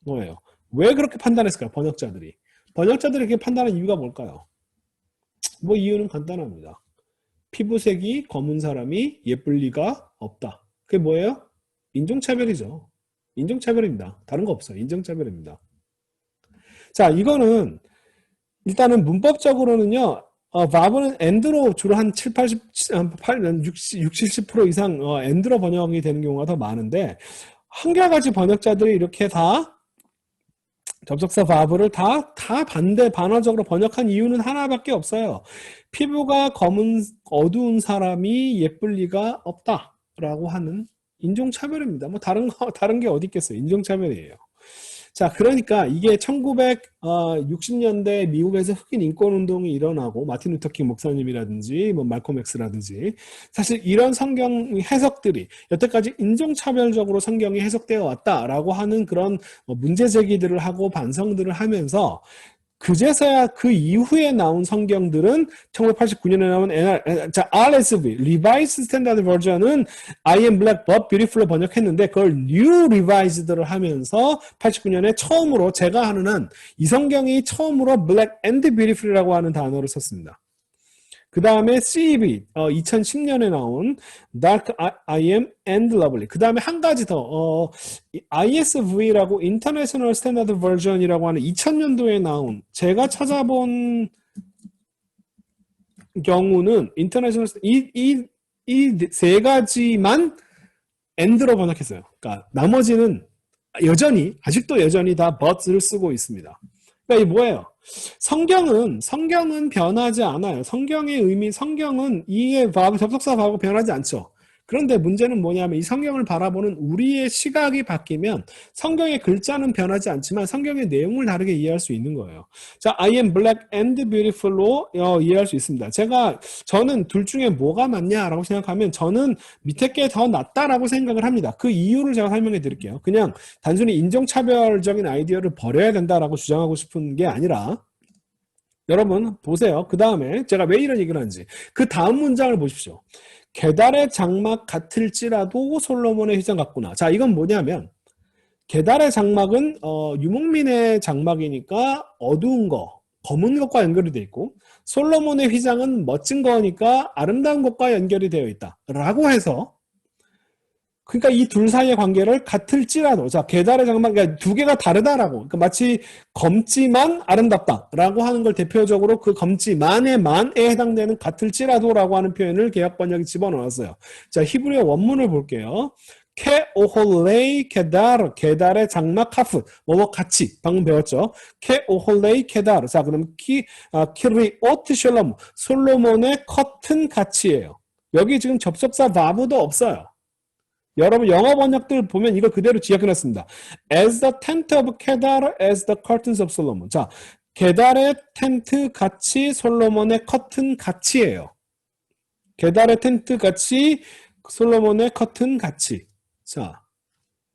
거예요. 왜 그렇게 판단했을까요? 번역자들이. 번역자들이 이렇게 판단한 이유가 뭘까요? 뭐 이유는 간단합니다. 피부색이 검은 사람이 예쁠 리가 없다. 그게 뭐예요? 인종차별이죠. 인종차별입니다. 다른 거 없어요. 인종차별입니다. 자, 이거는 일단은 문법적으로는요. verb는 and로 주로 한 7, 80, 60, 70% 이상 and로 번역이 되는 경우가 더 많은데 한결같이 번역자들이 이렇게 다 접속사 verb를 다 반어적으로 번역한 이유는 하나밖에 없어요. 피부가 어두운 사람이 예쁠 리가 없다라고 하는 인종차별입니다. 뭐 다른 게 어디 있겠어요. 인종차별이에요. 자, 그러니까 이게 1960년대 미국에서 흑인 인권운동이 일어나고 마틴 루터킹 목사님이라든지 뭐 말콤 엑스라든지 사실 이런 성경 해석들이 여태까지 인종차별적으로 성경이 해석되어 왔다라고 하는 그런 문제 제기들을 하고 반성들을 하면서 그제서야 그 이후에 나온 성경들은 1989년에 나온 RSV, Revised Standard Version은 I am black but beautiful로 번역했는데 그걸 New Revised를 하면서 89년에 처음으로 제가 하는 한 이 성경이 처음으로 black and beautiful이라고 하는 단어를 썼습니다. 그 다음에 CEV, 2010년에 나온 Dark I am and Lovely. 그 다음에 한 가지 더, ISV라고 International Standard Version이라고 하는 2000년도에 나온, 제가 찾아본 경우는 International, 이 세 가지만 and로 번역했어요. 그러니까 나머지는 아직도 여전히 다 but를 쓰고 있습니다. 그러니까 이게 뭐예요? 성경은 변하지 않아요. 성경은 이게 접속사 verb 변하지 않죠. 그런데 문제는 뭐냐면 이 성경을 바라보는 우리의 시각이 바뀌면 성경의 글자는 변하지 않지만 성경의 내용을 다르게 이해할 수 있는 거예요. 자, I am black and beautiful로 이해할 수 있습니다. 저는 둘 중에 뭐가 맞냐라고 생각하면 저는 밑에 게 더 낫다라고 생각을 합니다. 그 이유를 제가 설명해 드릴게요. 그냥 단순히 인종차별적인 아이디어를 버려야 된다라고 주장하고 싶은 게 아니라 여러분 보세요. 그 다음에 제가 왜 이런 얘기를 하는지 그 다음 문장을 보십시오. 게달의 장막 같을지라도 솔로몬의 휘장 같구나. 자, 이건 뭐냐면 게달의 장막은 유목민의 장막이니까 어두운 거, 검은 것과 연결이 되어 있고 솔로몬의 휘장은 멋진 거니까 아름다운 것과 연결이 되어 있다. 라고 해서 그러니까 이 둘 사이의 관계를 같을지라도 자 게달의 장막 그러니까 두 개가 다르다라고 그러니까 마치 검지만 아름답다라고 하는 걸 대표적으로 그 검지만의 만에 해당되는 같을지라도라고 하는 표현을 개역 번역이 집어넣었어요. 자 히브리어 원문을 볼게요. 케 오홀레이 케다르 게달의 장막 하프 뭐뭐 같이 방금 배웠죠. 케 오홀레이 케다르 자 그럼 키리오트 셜롬 솔로몬의 커튼 같이예요. 여기 지금 접속사 verb도 없어요. 여러분 영어 번역들 보면 이거 그대로 지역해놨습니다. As the tent of Kedar, as the curtains of Solomon. 자, 게달의 텐트 같이 솔로몬의 커튼 같이예요. 게달의 텐트 같이 솔로몬의 커튼 같이. 자,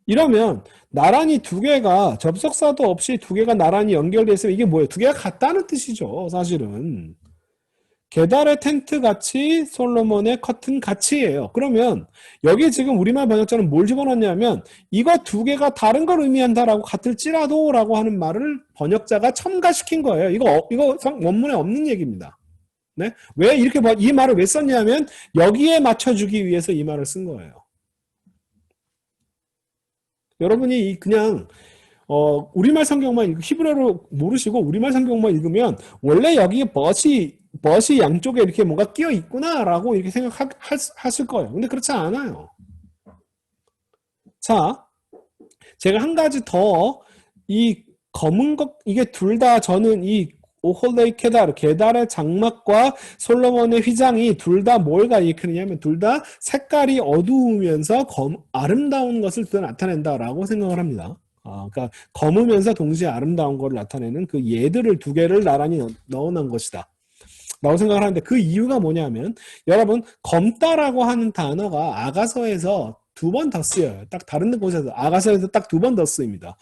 이러면 나란히 두 개가 접속사도 없이 두 개가 나란히 연결되어 있으면 이게 뭐예요? 두 개가 같다는 뜻이죠. 사실은. 게달의 텐트 같이 솔로몬의 커튼 같이예요. 그러면 여기 지금 우리말 번역자는 뭘 집어넣냐면 이거 두 개가 다른 걸 의미한다라고 같을지라도 라고 하는 말을 번역자가 첨가시킨 거예요. 이거 원문에 없는 얘기입니다. 네? 왜 이렇게 이 말을 왜 썼냐면 여기에 맞춰주기 위해서 이 말을 쓴 거예요. 여러분이 그냥 우리말 성경만 히브리어로 모르시고 우리말 성경만 읽으면 원래 여기에 벗이 양쪽에 이렇게 뭔가 끼어 있구나라고 이렇게 생각하실 거예요. 근데 그렇지 않아요. 자, 제가 한 가지 더 이 검은 것 이게 둘 다 저는 이 오홀레이 케달, 게달의 장막과 솔로몬의 휘장이 둘 다 뭘 가리키느냐면 둘 다 색깔이 어두우면서 아름다운 것을 또 나타낸다라고 생각을 합니다. 그러니까 검으면서 동시에 아름다운 것을 나타내는 그 얘들을 두 개를 나란히 넣어놓은 것이다. 라고 생각을 하는데 그 이유가 뭐냐면 여러분 검다라고 하는 단어가 아가서에서 두 번 더 쓰여요. 딱 다른 곳에서 아가서에서 딱 두 번 더 쓰입니다.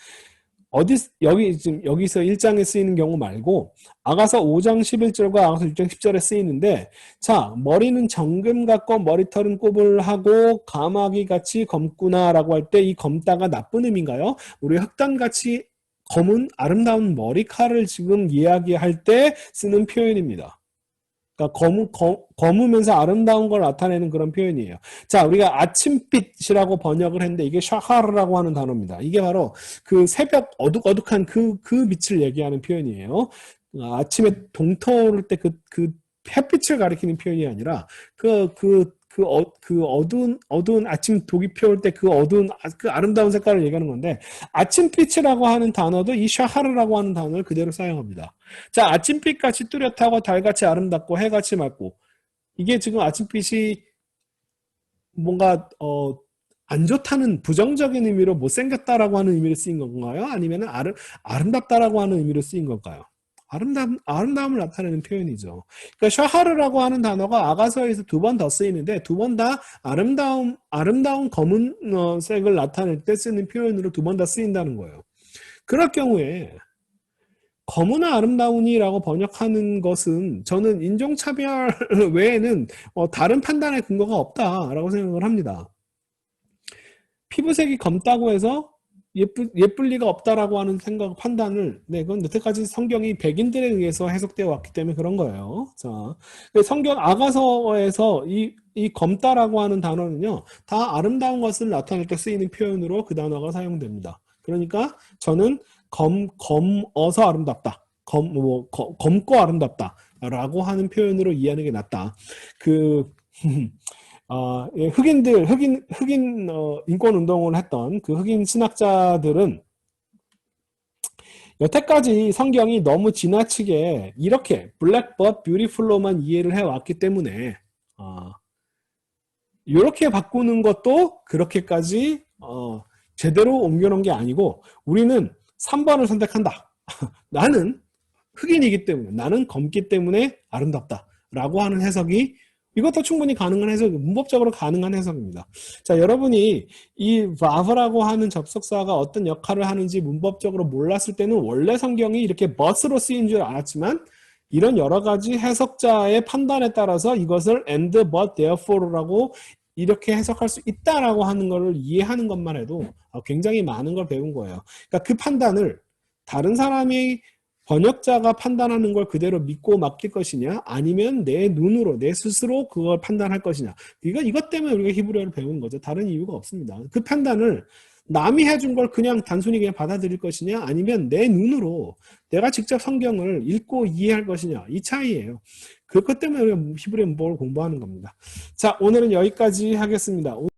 지금 여기서 1장에 쓰이는 경우 말고 아가서 5장 11절과 아가서 6장 10절에 쓰이는데 자 머리는 정금 같고 머리털은 꼬불하고 가마귀 같이 검구나 라고 할 때 이 검다가 나쁜 의미인가요? 우리 흑단같이 검은 아름다운 머리칼을 지금 이야기할 때 쓰는 표현입니다. 그러니까 검으면서 아름다운 걸 나타내는 그런 표현이에요. 자, 우리가 아침빛이라고 번역을 했는데 이게 샤하르라고 하는 단어입니다. 이게 바로 그 새벽 어둑어둑한 그 빛을 얘기하는 표현이에요. 아침에 동터오를 때 그 햇빛을 가리키는 표현이 아니라 어두운 아침 독이 피어올 때 그 어두운 그 아름다운 색깔을 얘기하는 건데 아침빛이라고 하는 단어도 이 샤하르라고 하는 단어를 그대로 사용합니다. 자, 아침빛같이 뚜렷하고 달같이 아름답고 해같이 맑고 이게 지금 아침빛이 뭔가 안 좋다는 부정적인 의미로 못생겼다라고 하는 의미로 쓰인 건가요? 아니면 아름답다라고 하는 의미로 쓰인 건가요? 아름다움을 나타내는 표현이죠. 그러니까 샤하르라고 하는 단어가 아가서에서 두 번 더 쓰이는데 두 번 다 아름다운 검은 색을 나타낼 때 쓰는 표현으로 두 번 다 쓰인다는 거예요. 그럴 경우에 검으나 아름다우니라고 번역하는 것은 저는 인종차별 외에는 다른 판단의 근거가 없다라고 생각을 합니다. 피부색이 검다고 해서 예쁠 리가 없다라고 하는 판단을, 그건 여태까지 성경이 백인들에 의해서 해석되어 왔기 때문에 그런 거예요. 자, 성경 아가서에서 이 검다라고 하는 단어는요, 다 아름다운 것을 나타낼 때 쓰이는 표현으로 그 단어가 사용됩니다. 그러니까 저는 검어서 아름답다. 검고 아름답다. 라고 하는 표현으로 이해하는 게 낫다. 흑인 인권 운동을 했던 그 흑인 신학자들은 여태까지 성경이 너무 지나치게 이렇게 black but beautiful로만 이해를 해왔기 때문에 이렇게 바꾸는 것도 그렇게까지 제대로 옮겨놓은 게 아니고 우리는 3번을 선택한다. 나는 흑인이기 때문에 나는 검기 때문에 아름답다 라고 하는 해석이 이것도 충분히 가능한 해석, 문법적으로 가능한 해석입니다. 자, 여러분이 이 but라고 하는 접속사가 어떤 역할을 하는지 문법적으로 몰랐을 때는 원래 성경이 이렇게 but으로 쓰인 줄 알았지만 이런 여러 가지 해석자의 판단에 따라서 이것을 and, but, therefore라고 이렇게 해석할 수 있다라고 하는 것을 이해하는 것만 해도 굉장히 많은 걸 배운 거예요. 그러니까 그 판단을 다른 사람이 번역자가 판단하는 걸 그대로 믿고 맡길 것이냐 아니면 내 눈으로 내 스스로 그걸 판단할 것이냐 이것 때문에 우리가 히브리어를 배우는 거죠. 다른 이유가 없습니다. 그 판단을 남이 해준 걸 그냥 단순히 그냥 받아들일 것이냐 아니면 내 눈으로 내가 직접 성경을 읽고 이해할 것이냐 이 차이예요. 그것 때문에 우리가 히브리어 문법을 공부하는 겁니다. 자, 오늘은 여기까지 하겠습니다.